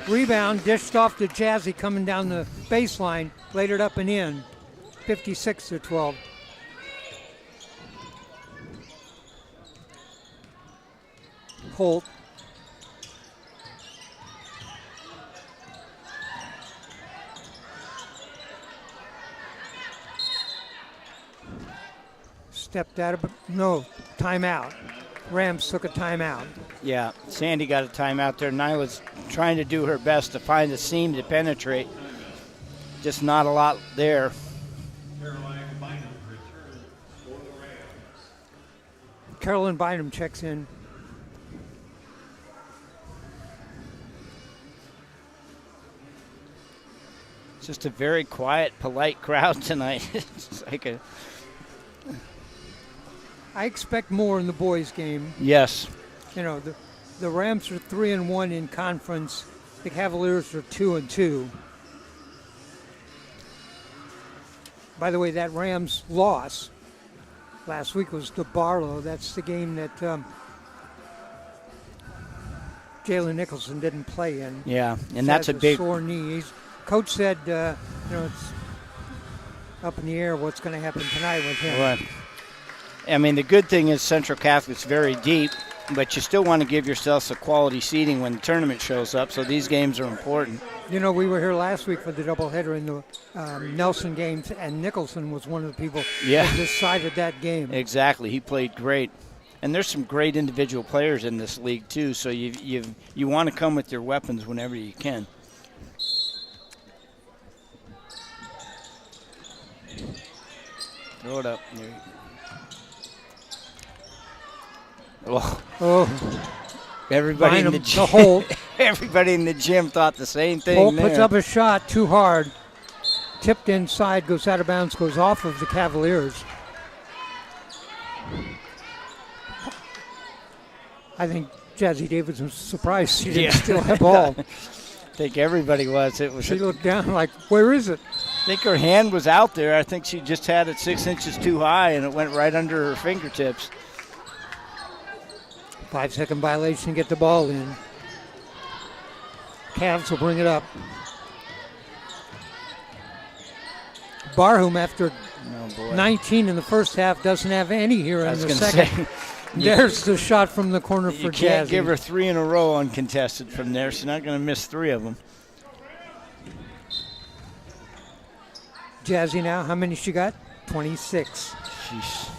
Rebound dished off to Jazzy coming down the baseline, laid it up and in. 56-12. Holt. Stepped out of no timeout. Rams took a timeout. Yeah, Sandy got a timeout there. Nyla's trying to do her best to find the seam to penetrate. Just not a lot there. Carolyn Bynum checks in. It's just a very quiet, polite crowd tonight. It's like a... I expect more in the boys' game. Yes. The Rams are 3-1 in conference. The Cavaliers are 2-2. By the way, that Rams loss last week was to Barlow. That's the game that Jalen Nicholson didn't play in. Yeah, and He that's has a big... sore knee. Coach said, it's up in the air what's going to happen tonight with him. Right. I mean, the good thing is Central Catholic's very deep, but you still want to give yourself a quality seating when the tournament shows up, so these games are important. We were here last week for the doubleheader in the Nelson games, and Nicholson was one of the people that decided that game. Exactly. He played great. And there's some great individual players in this league, too, so you want to come with your weapons whenever you can. Throw it up. There you go. Oh. Everybody in Bynum the to gym. Holt. Everybody in the gym thought the same thing. Holt there. puts up a shot too hard. Tipped inside, goes out of bounds, goes off of the Cavaliers. I think Jazzy Davidson was surprised she didn't steal that ball. I think everybody was. She looked down like, where is it? I think her hand was out there. I think she just had it 6 inches too high, and it went right under her fingertips. 5-second violation, get the ball in. Cavs will bring it up. Barham, after 19 in the first half, doesn't have any here in the second. There's the shot from the corner for Jazzy. You can't give her 3 in a row uncontested from there. She's not going to miss 3 of them. Jazzy now, how many she got? 26. Sheesh.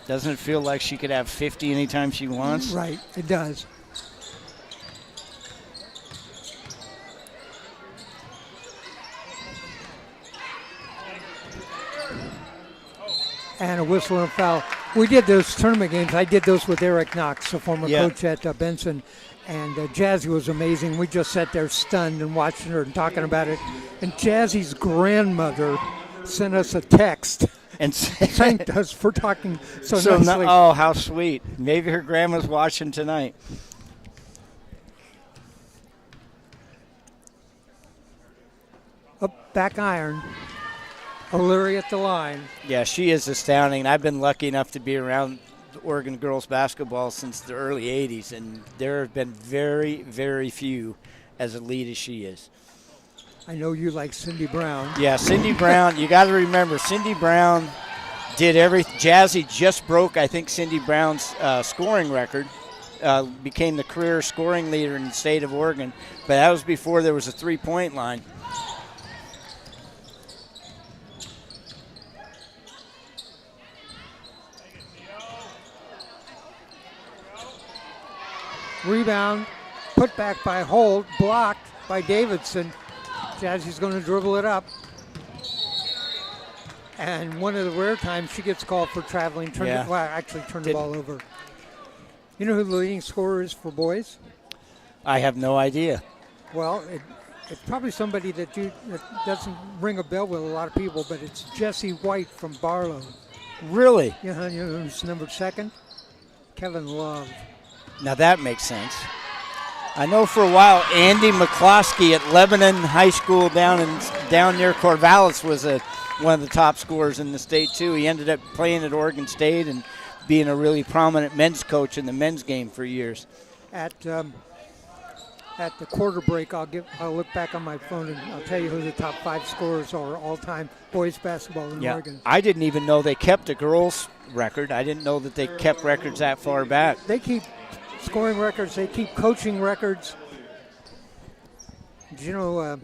Doesn't it feel like she could have 50 anytime she wants? Right, it does. And a whistle and a foul. We did those tournament games. I did those with Eric Knox, a former Yeah. coach at Benson. And Jazzy was amazing. We just sat there stunned and watching her and talking about it. And Jazzy's grandmother sent us a text. And Thanked us for talking so nicely. oh, how sweet. Maybe her grandma's watching tonight. Up back iron. O'Leary at the line. Yeah, she is astounding. I've been lucky enough to be around Oregon girls basketball since the early 80s, and there have been very, very few as elite as she is. I know you like Cindy Brown. Yeah, Cindy Brown, you got to remember, Cindy Brown did everything. Jazzy just broke, I think, Cindy Brown's scoring record, became the career scoring leader in the state of Oregon, but that was before there was a three-point line. Rebound, put back by Holt, blocked by Davidson. Jazzy's going to dribble it up. And one of the rare times she gets called for traveling, turned the ball over. You know who the leading scorer is for boys? I have no idea. Well, it's probably somebody that doesn't ring a bell with a lot of people, but it's Jesse White from Barlow. Really? You know who's number second? Kevin Love. Now that makes sense. I know for a while Andy McCloskey at Lebanon High School down near Corvallis was one of the top scorers in the state too. He ended up playing at Oregon State and being a really prominent men's coach in the men's game for years. At the quarter break, I'll look back on my phone and I'll tell you who the top 5 scorers are all-time boys basketball in Oregon. I didn't even know they kept a girls' record. I didn't know that they kept records that far back. They keep scoring records. They keep coaching records. Did you know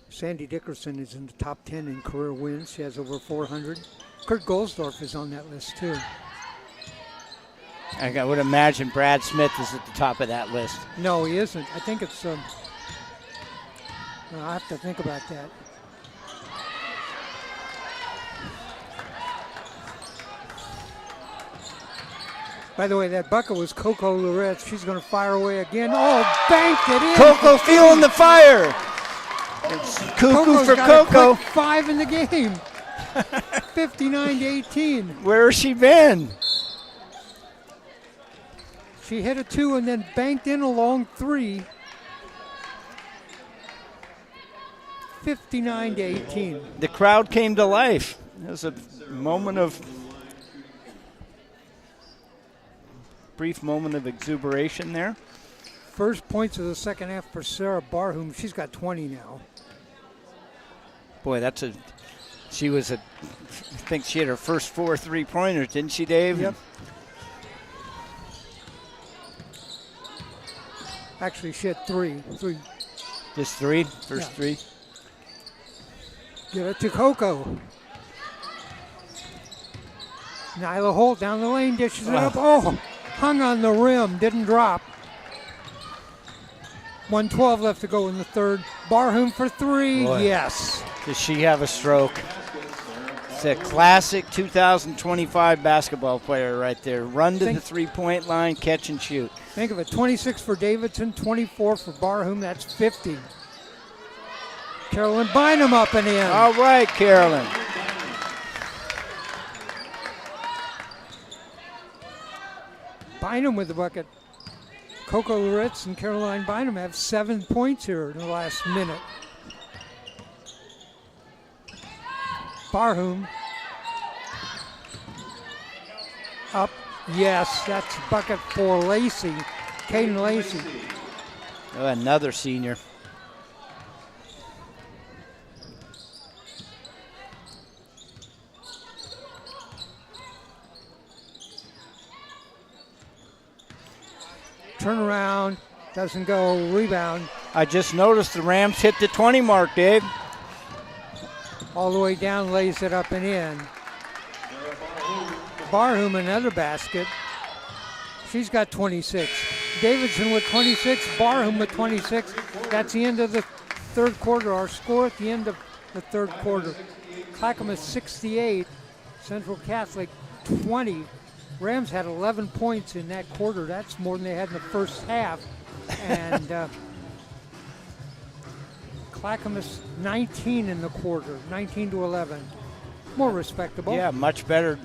Sandy Dickerson is in the top 10 in career wins? She has over 400. Kurt Goldsdorf is on that list too. I would imagine Brad Smith is at the top of that list. No, he isn't. I think it's. I'll have to think about that. By the way, that bucket was Coco Loretz. She's going to fire away again. Oh, banked it in. Coco feeling the fire. It's cuckoo Coco's for got Coco. A quick 5 in the game. 59-18. Where has she been? She hit a 2 and then banked in a long 3. 59-18. The crowd came to life. It was a brief moment of exuberation there. First points of the second half for Sarah Barham. She's got 20 now. Boy, I think she had her first 4 3-pointers, didn't she, Dave? Yep. Actually, she had 3. Just 3? First 3? Get it to Coco. Nyla Holt down the lane, dishes it up. Oh, hung on the rim, didn't drop. 1:12 left to go in the third. Barham for 3. Boy. Yes. Does she have a stroke? It's a classic 2025 basketball player right there. Run to the 3-point line, catch and shoot. Think of it, 26 for Davidson, 24 for Barham. That's 50. Carolyn Bynum up and in. All right, Carolyn. Bynum with the bucket. Coco Loretz and Caroline Bynum have 7 points here in the last minute. Barham. Up. Yes, that's a bucket for Lacey. Caden Lacey. Oh, another senior. Turnaround, doesn't go, rebound. I just noticed the Rams hit the 20 mark, Dave. All the way down, lays it up and in. Barham another basket. She's got 26. Davidson with 26, Barham with 26. That's the end of the third quarter. Our score at the end of the third quarter. Clackamas 68, Central Catholic 20. Rams had 11 points in that quarter. That's more than they had in the first half. And Clackamas 19 in the quarter, 19-11. More respectable. Yeah, much better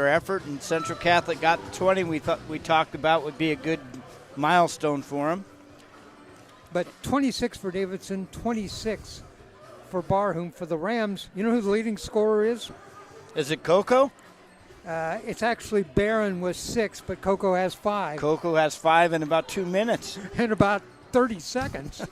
effort. And Central Catholic got the 20. We talked about would be a good milestone for them. But 26 for Davidson, 26 for Barham. For the Rams, you know who the leading scorer is? Is it Coco? It's actually Barron with 6, but Coco has 5. Coco has 5 in about 2 minutes. In about 30 seconds.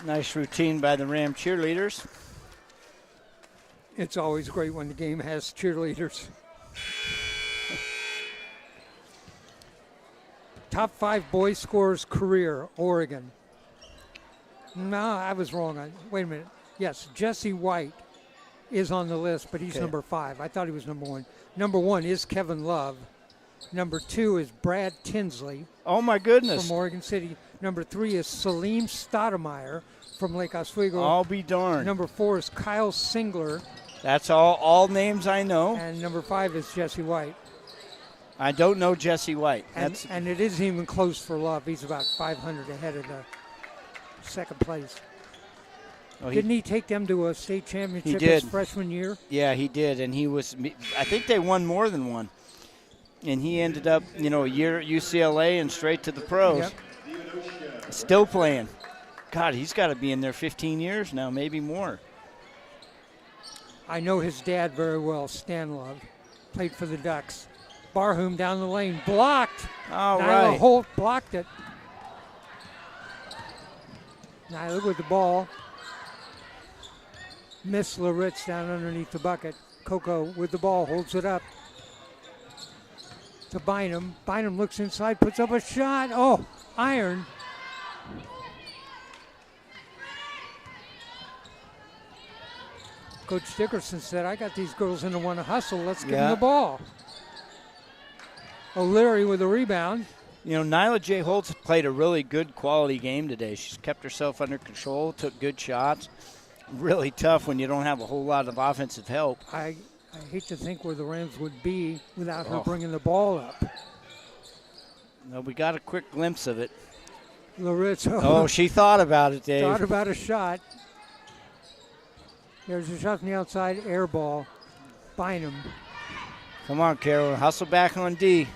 Nice routine by the Ram cheerleaders. It's always great when the game has cheerleaders. Top 5 boys scorers career, Oregon. No, I was wrong. Wait a minute. Yes, Jesse White is on the list, but he's Okay. number 5. I thought he was number 1. Number 1 is Kevin Love. Number 2 is Brad Tinsley Oh, my goodness. from Oregon City. Number 3 is Salim Stoudemire from Lake Oswego. I'll be darned. Number 4 is Kyle Singler. That's all names I know. And number 5 is Jesse White. I don't know Jesse White. And it isn't even close for Love. He's about 500 ahead of the second place. Oh, Didn't he take them to a state championship did. his freshman year? Yeah, he did, and I think they won more than one. And he ended up, a year at UCLA and straight to the pros. Yep. Still playing. God, he's got to be in there 15 years now, maybe more. I know his dad very well, Stan Love. Played for the Ducks. Barham down the lane. Blocked. All Nyla right. Holt blocked it. Nyla with the ball. Miss Loritz down underneath the bucket. Coco with the ball, holds it up to Bynum. Bynum looks inside, puts up a shot. Oh, iron. Coach Dickerson said, I got these girls in to want to hustle. Let's give them the ball. O'Leary with a rebound. Nyla J. Holtz played a really good quality game today. She's kept herself under control, took good shots. Really tough when you don't have a whole lot of offensive help. I hate to think where the Rams would be without her bringing the ball up. No, we got a quick glimpse of it. Loritz. Oh, she thought about it, Dave. Thought about a shot. There's a shot from the outside, air ball. Bynum. Come on, Carol. Hustle back on D.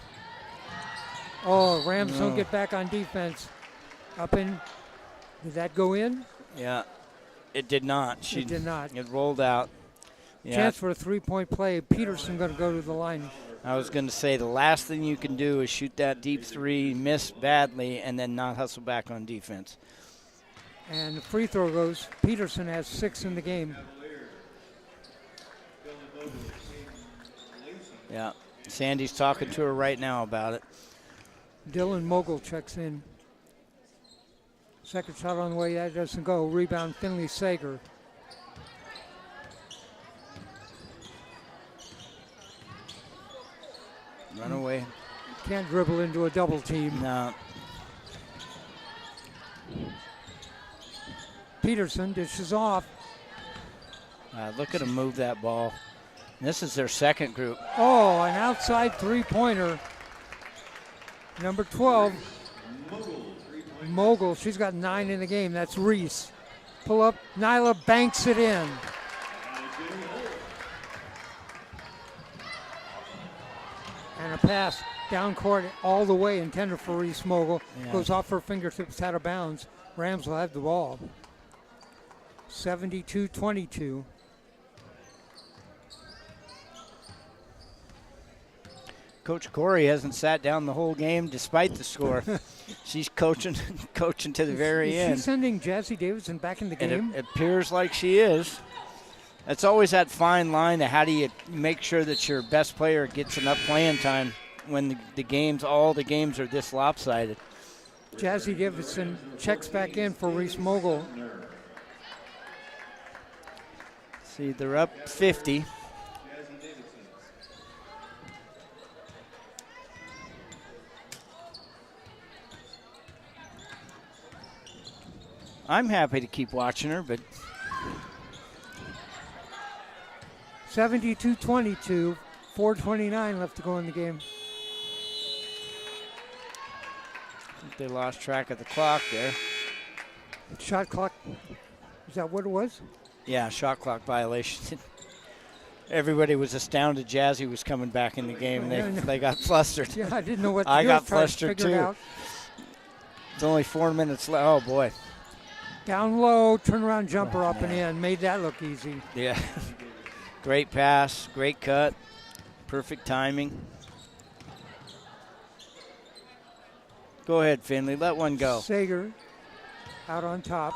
Oh, Rams don't get back on defense. Up in. Did that go in? Yeah, it did not. It did not. It rolled out. Yeah. Chance for a three-point play. Peterson going to go to the line. I was going to say the last thing you can do is shoot that deep three, miss badly, and then not hustle back on defense. And the free throw goes. Peterson has 6 in the game. Yeah, Sandy's talking to her right now about it. Dylan Mogul checks in. Second shot on the way. That doesn't go. Rebound, Finley Sager. Run away. Can't dribble into a double team. No. Peterson dishes off. Look at him move that ball. This is their second group. Oh, an outside three-pointer. Number 12, Mogul. She's got 9 in the game. That's Reese. Pull up. Nyla banks it in. And a pass down court all the way intended for Reese Mogul. Yeah. Goes off her fingertips out of bounds. Rams will have the ball. 72-22. Coach Corey hasn't sat down the whole game despite the score. She's coaching to the very Is end. she sending Jazzy Davidson back in the And game? it appears like she is. It's always that fine line of how do you make sure that your best player gets enough playing time when all the games are this lopsided. Jazzy Davidson checks back in for Reese Mogul. See, they're up 50. I'm happy to keep watching her, but 72-22, 4:29 left to go in the game. I think they lost track of the clock there. Shot clock, is that what it was? Yeah, shot clock violation. Everybody was astounded Jazzy was coming back in the game. They got flustered. Yeah, I didn't know what to I do. got Tried to flustered figure it too. out. It's only 4 minutes left. Oh, boy. Down low, turnaround jumper up and in. Made that look easy. Yeah. Great pass, great cut, perfect timing. Go ahead, Finley. Let one go. Sager out on top.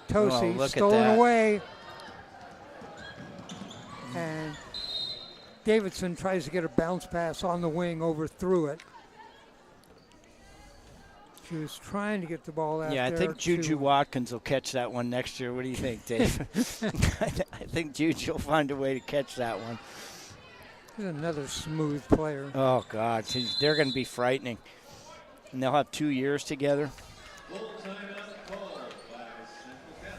Tosi look at stolen that. away. And Davidson tries to get a bounce pass on the wing, overthrew it. She was trying to get the ball out Yeah, I there think Juju to- Watkins will catch that one next year. What do you think, Dave? I think Juju will find a way to catch that one. He's another smooth player. Oh, God. They're going to be frightening. And they'll have 2 years together. Full timeout called by Central Catholic.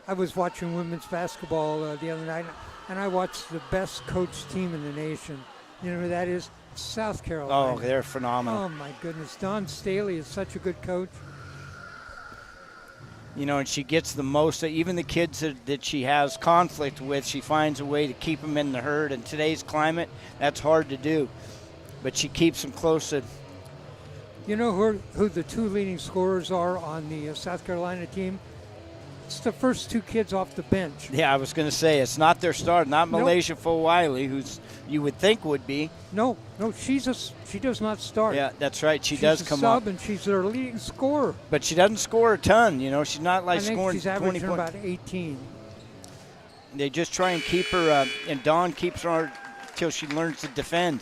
I was watching women's basketball the other night, and I watched the best coached team in the nation. You know who that is? South Carolina. Oh, they're phenomenal. Oh, my goodness. Don Staley is such a good coach. You know, and she gets the most, even the kids that she has conflict with, she finds a way to keep them in the herd. In today's climate, that's hard to do. But she keeps them close to. You know who the two leading scorers are on the South Carolina team? It's the first two kids off the bench. Yeah, I was going to say, it's not their starter, not Nope. Malaysia Fo-Wiley, who's you would think would be. No, she does not start. Yeah, that's right. She She's does a come sub, up. and she's their leading scorer. But she doesn't score a ton, you know. She's not like I think scoring she's 20 averaging points. about 18. They just try and keep her, and Dawn keeps her until she learns to defend.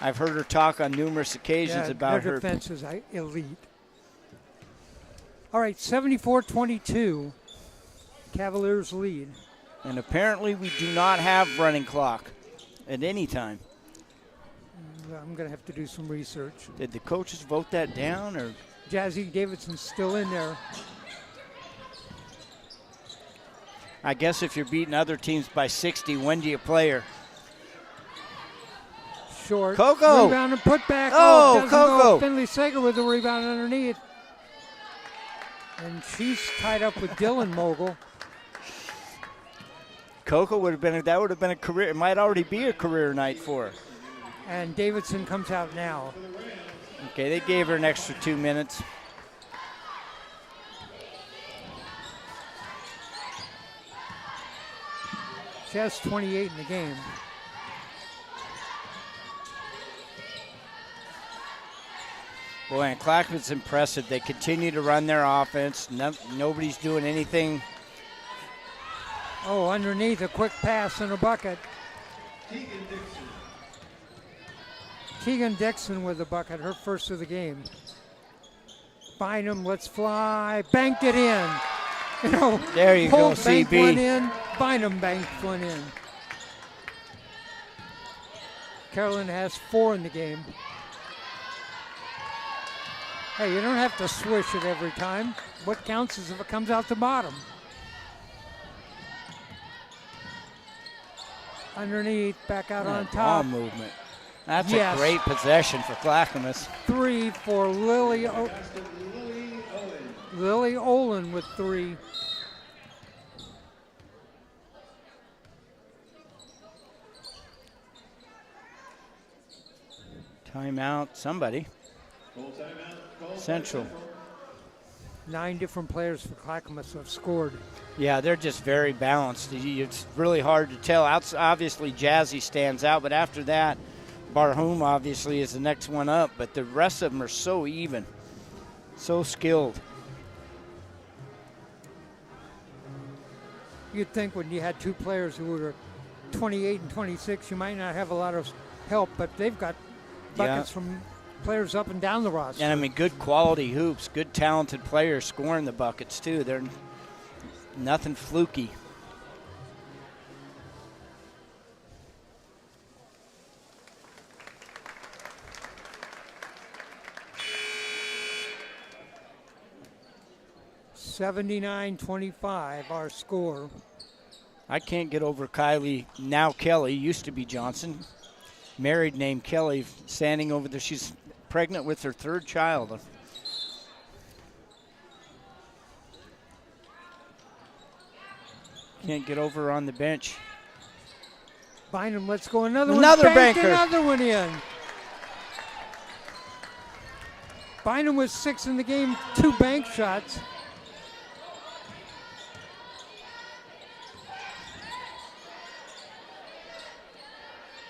I've heard her talk on numerous occasions Yeah, about their her. defense is elite. All right, 74-22. Cavaliers lead. And apparently we do not have running clock at any time. I'm going to have to do some research. Did the coaches vote that down, or? Jazzy Davidson's still in there. I guess if you're beating other teams by 60, when do you play her? Short. Coco! Rebound and put back. Oh, doesn't Coco! go. Finley Sager with the rebound underneath. And she's tied up with Dylan Mogul. Coco would have been a career. It might already be a career night for her. And Davidson comes out now. Okay, they gave her an extra 2 minutes. She has 28 in the game. Boy, and Clackamas impressive. They continue to run their offense. Nobody's doing anything. Oh, underneath, a quick pass and a bucket. Keegan Dixon with the bucket, her first of the game. Bynum, let's fly. Banked it in. You know, There you go, Holt banked CB. one in. Bynum banked one in. Carolyn has 4 in the game. Hey, you don't have to swish it every time. What counts is if it comes out the bottom. Underneath, back out on Ball top. movement. That's Yes. a great possession for Clackamas. 3 for Lily Olin with 3. Timeout, somebody. Full timeout called by Central. 9 different players for Clackamas have scored. Yeah, they're just very balanced. It's really hard to tell. Obviously, Jazzy stands out, but after that, Barhoum obviously is the next one up, but the rest of them are so even, so skilled. You'd think when you had 2 players who were 28 and 26, you might not have a lot of help, but they've got buckets from players up and down the roster. And I mean, good quality hoops, good talented players scoring the buckets too. They're nothing fluky. $79-25, our score. I can't get over Kylie, now Kelly, used to be Johnson, married named Kelly, standing over there. She's pregnant with her 3rd child. Can't get over her on the bench. Bynum, let's go another one. Another Banked banker. Another one in. Bynum was 6 in the game, 2 bank shots.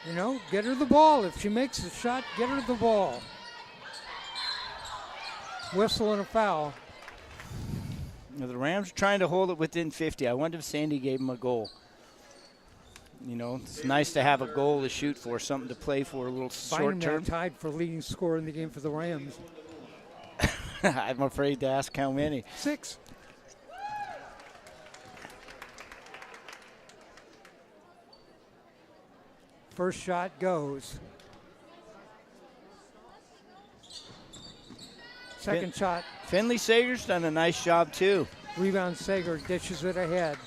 You know, get her the ball. If she makes the shot, get her the ball. Whistle and a foul. Now, the Rams are trying to hold it within 50. I wonder if Sandy gave them a goal. You know, it's nice to have a goal to shoot for, something to play for a little short Bynum term. now tied for leading scorer in the game for the Rams. I'm afraid to ask how many. 6. First shot goes. Second shot. Finley Sager's done a nice job too. Rebound Sager dishes it ahead.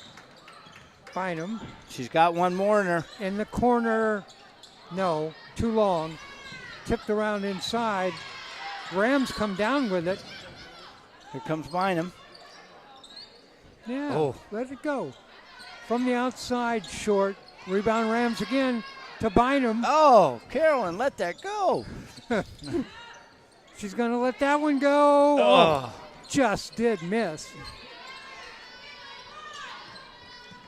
Bynum She's got one more in her. in the corner. No, too long. Tipped around inside. Rams come down with it. Here comes Bynum. Yeah, Oh. let it go. From the outside, short. Rebound Rams again to Bynum. Oh, Carolyn, let that go. She's going to let that one go. Oh. Just did miss.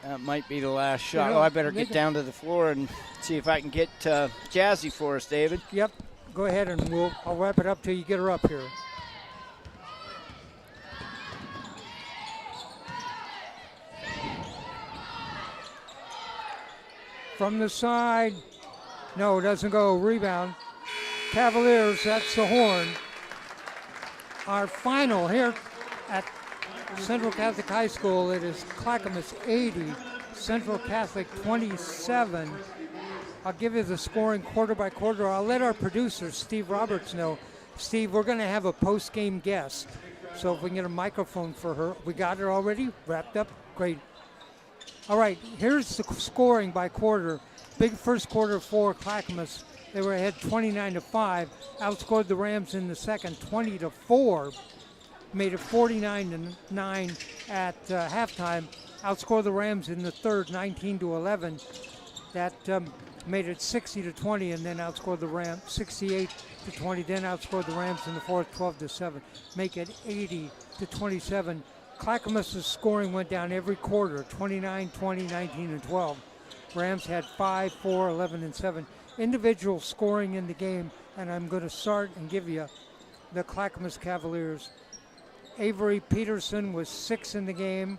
That might be the last shot. You know, I better they get can- down to the floor and see if I can get Jazzy for us, David. Yep, go ahead and I'll wrap it up till you get her up here. From the side, no, it doesn't go. Rebound. Cavaliers, that's the horn. Our final here at Central Catholic High School, it is Clackamas 80, Central Catholic 27. I'll give you the scoring quarter by quarter. I'll let our producer, Steve Roberts, know. Steve, we're going to have a post-game guest. So if we can get a microphone for her. We got her already wrapped up. Great. All right, here's the scoring by quarter. Big first quarter for Clackamas. They were ahead 29-5. Outscored the Rams in the second 20-4. Made it 49-9 at halftime. Outscored the Rams in the third 19-11. That made it 60-20, and then outscored the Rams 68-20. Then outscored the Rams in the fourth 12-7. Make it 80-27. Clackamas' scoring went down every quarter, 29, 20, 19, and 12. Rams had 5, 4, 11, and 7. Individual scoring in the game, and I'm going to start and give you the Clackamas Cavaliers. Avery Peterson was 6 in the game,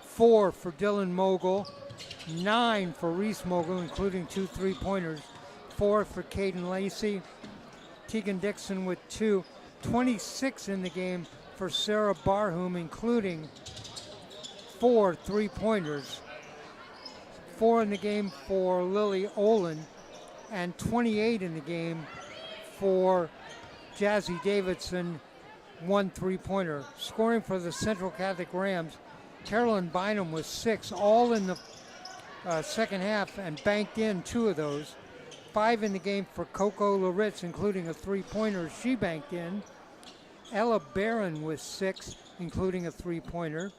4 for Dylan Mogul, 9 for Reese Mogul, including 2 3-pointers, 4 for Caden Lacey, Tegan Dixon with 2, 26 in the game for Sarah Barhoum, including 4 3-pointers, 4 in the game for Lily Olin, and 28 in the game for Jazzy Davidson, 1 3-pointer. Scoring for the Central Catholic Rams, Carolyn Bynum was 6, all in the second half, and banked in 2 of those. 5 in the game for Coco Loritz, including a 3-pointer she banked in. Ella Barron with 6, including a 3-pointer.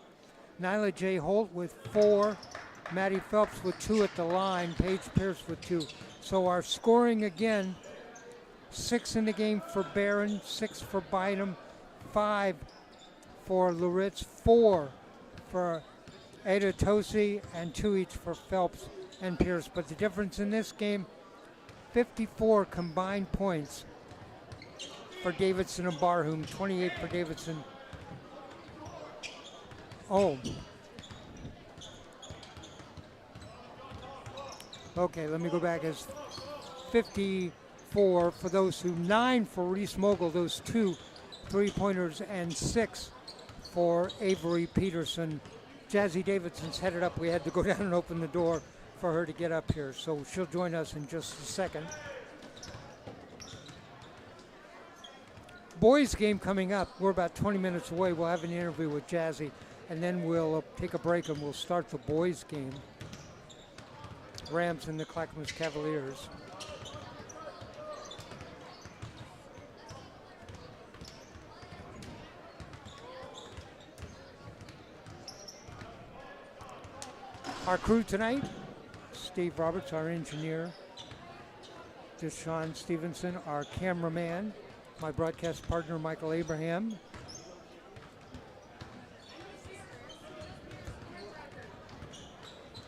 Nyla J. Holt with 4. Maddie Phelps with 2 at the line. Paige Pierce with 2. So our scoring again, 6 in the game for Barron, 6 for Bynum, 5 for Luritz, 4 for Ada Tosi, and 2 each for Phelps and Pierce. But the difference in this game, 54 combined points for Davidson and Barhum, 28 for Davidson. Oh. Okay, let me go back. It's 54 for those two, 9 for Reese Mogul, those 2 3-pointers, and 6 for Avery Peterson. Jazzy Davidson's headed up. We had to go down and open the door for her to get up here, so she'll join us in just a second. Boys game coming up. We're about 20 minutes away. We'll have an interview with Jazzy, and then we'll take a break and we'll start the boys game. Rams and the Clackamas Cavaliers. Our crew tonight, Steve Roberts, our engineer, Deshaun Stevenson, our cameraman, my broadcast partner, Michael Abraham.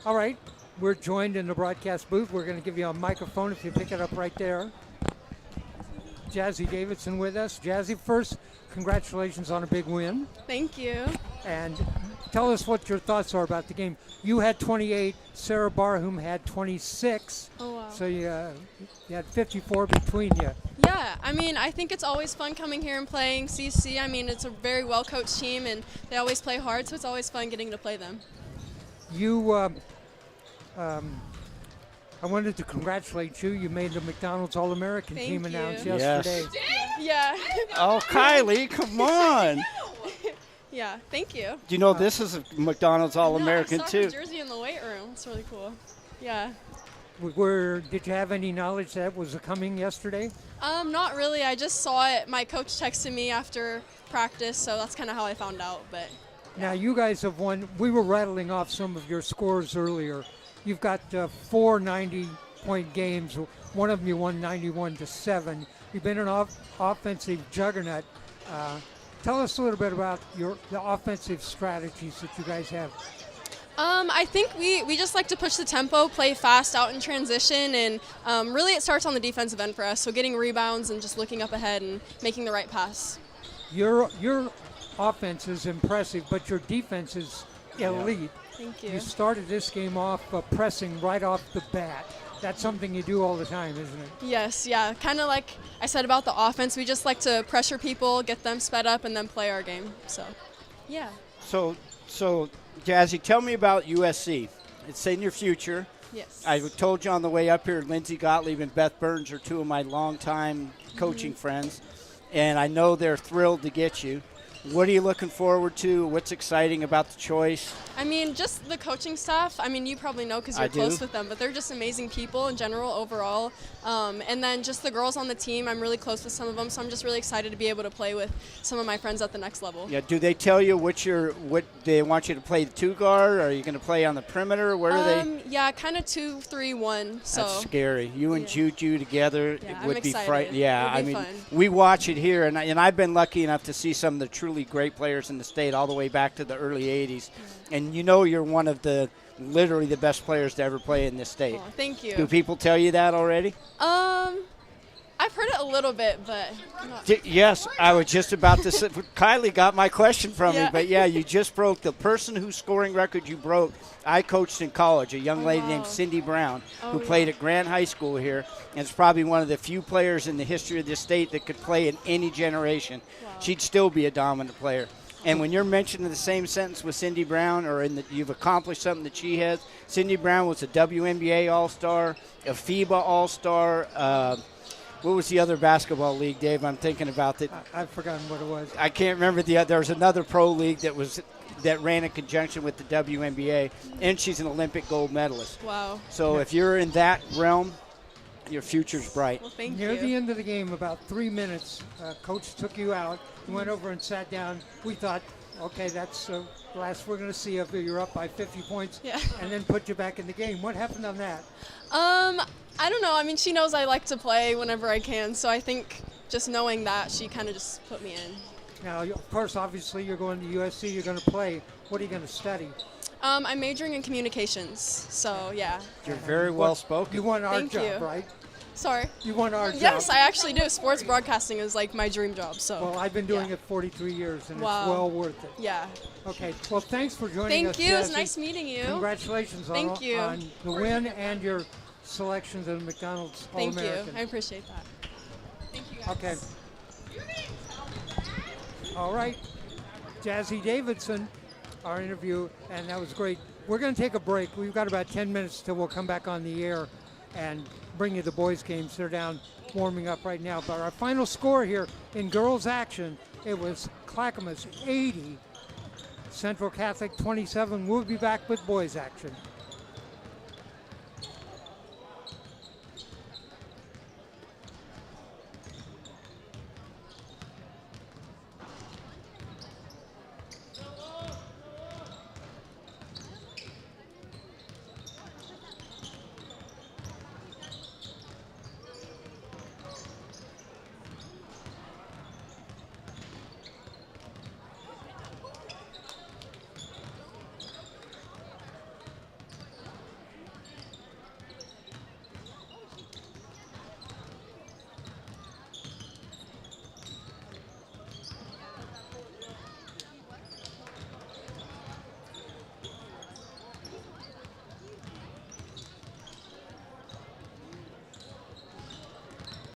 All right, we're joined in the broadcast booth. We're going to give you a microphone if you pick it up right there. Jazzy Davidson with us. Jazzy, first, congratulations on a big win. Thank you. And tell us what your thoughts are about the game. You had 28, Sarah Barhum had 26. Oh, wow. So you had 54 between you. Yeah, I mean, I think it's always fun coming here and playing CC. I mean, it's a very well-coached team, and they always play hard, so it's always fun getting to play them. You, I wanted to congratulate you. You made the McDonald's All-American Thank team you. announced Yes. yesterday. Yeah. Oh, Kylie, come on. Yeah, thank you. Do you know this is a McDonald's All-American no, I saw too? her jersey in the weight room. It's really cool. Yeah. Did you have any knowledge that was coming yesterday? Not really. I just saw it. My coach texted me after practice, so that's kind of how I found out. But Now, you guys have won. We were rattling off some of your scores earlier. You've got 4 90-point games. One of them you won 91-7. You've been an offensive juggernaut. Tell us a little bit about the offensive strategies that you guys have. I think we just like to push the tempo, play fast out in transition, and really it starts on the defensive end for us. So getting rebounds and just looking up ahead and making the right pass. Your offense is impressive, but your defense is elite. Thank you. You started this game off pressing right off the bat. That's something you do all the time, isn't it? Yes, yeah. Kind of like I said about the offense, we just like to pressure people, get them sped up, and then play our game. So, yeah. So Jazzy, tell me about USC. It's in your future. Yes. I told you on the way up here, Lindsay Gottlieb and Beth Burns are 2 of my longtime coaching friends, and I know they're thrilled to get you. What are you looking forward to? What's exciting about the choice? I mean, just the coaching staff. I mean, you probably know because you're close with them, but they're just amazing people in general overall. And then just the girls on the team, I'm really close with some of them, so I'm just really excited to be able to play with some of my friends at the next level. Yeah. Do they tell you what they want you to play the 2 guard? Or are you going to play on the perimeter? Where are they? Yeah, kind of 2-3-1. So That's scary. You and Juju together Yeah, it would I'm be excited. frightening. Yeah, It'll be I mean, fun. we watch it here, and I've been lucky enough to see some of the truly great players in the state all the way back to the early 80s. And you know you're one of literally the best players to ever play in this state. Oh, thank you. Do people tell you that already? I've heard it a little bit, but Yes, I was just about to say. Kylie got my question from me, Yeah. but yeah, you just broke the person whose scoring record you broke. I coached in college, a young lady named Cindy Brown, who played at Grant High School here, and is probably one of the few players in the history of this state that could play in any generation. Wow. She'd still be a dominant player. And when you're mentioned in the same sentence with Cindy Brown, or you've accomplished something that she has, Cindy Brown was a WNBA All-Star, a FIBA All-Star. What was the other basketball league, Dave? I'm thinking about that. I've forgotten what it was. I can't remember there was another pro league that ran in conjunction with the WNBA, and she's an Olympic gold medalist. wow. So if you're in that realm, your future's bright. Well, thank Near you. the end of the game, about 3 minutes, Coach took you out. You went over and sat down. We thought, okay, that's the last we're going to see of you. You're up by 50 points, Yeah. and then put you back in the game. What happened on that? I don't know. I mean, she knows I like to play whenever I can, so I think just knowing that, she kind of just put me in. Now, of course, obviously, you're going to USC. You're going to play. What are you going to study? I'm majoring in communications, so yeah. You're very well spoken. You want our Thank job, you. right? Sorry. You want our job. Yes, I actually do. Sports broadcasting is like my dream job. So. Well, I've been doing yeah. it 43 years, and Wow. it's well worth it. Yeah. Okay. Well, thanks for joining us. Thank you. It was Jazzy. nice meeting you. Congratulations Thank you. on the win and your selection to the McDonald's Thank you. All-American. I appreciate that. Thank you, guys. Okay. All right. Jazzy Davidson, our interview, and that was great. We're going to take a break. We've got about 10 minutes till we'll come back on the air and bring you the boys' games. They're down warming up right now. But our final score here in girls' action, it was Clackamas 80, Central Catholic 27. We'll be back with boys' action.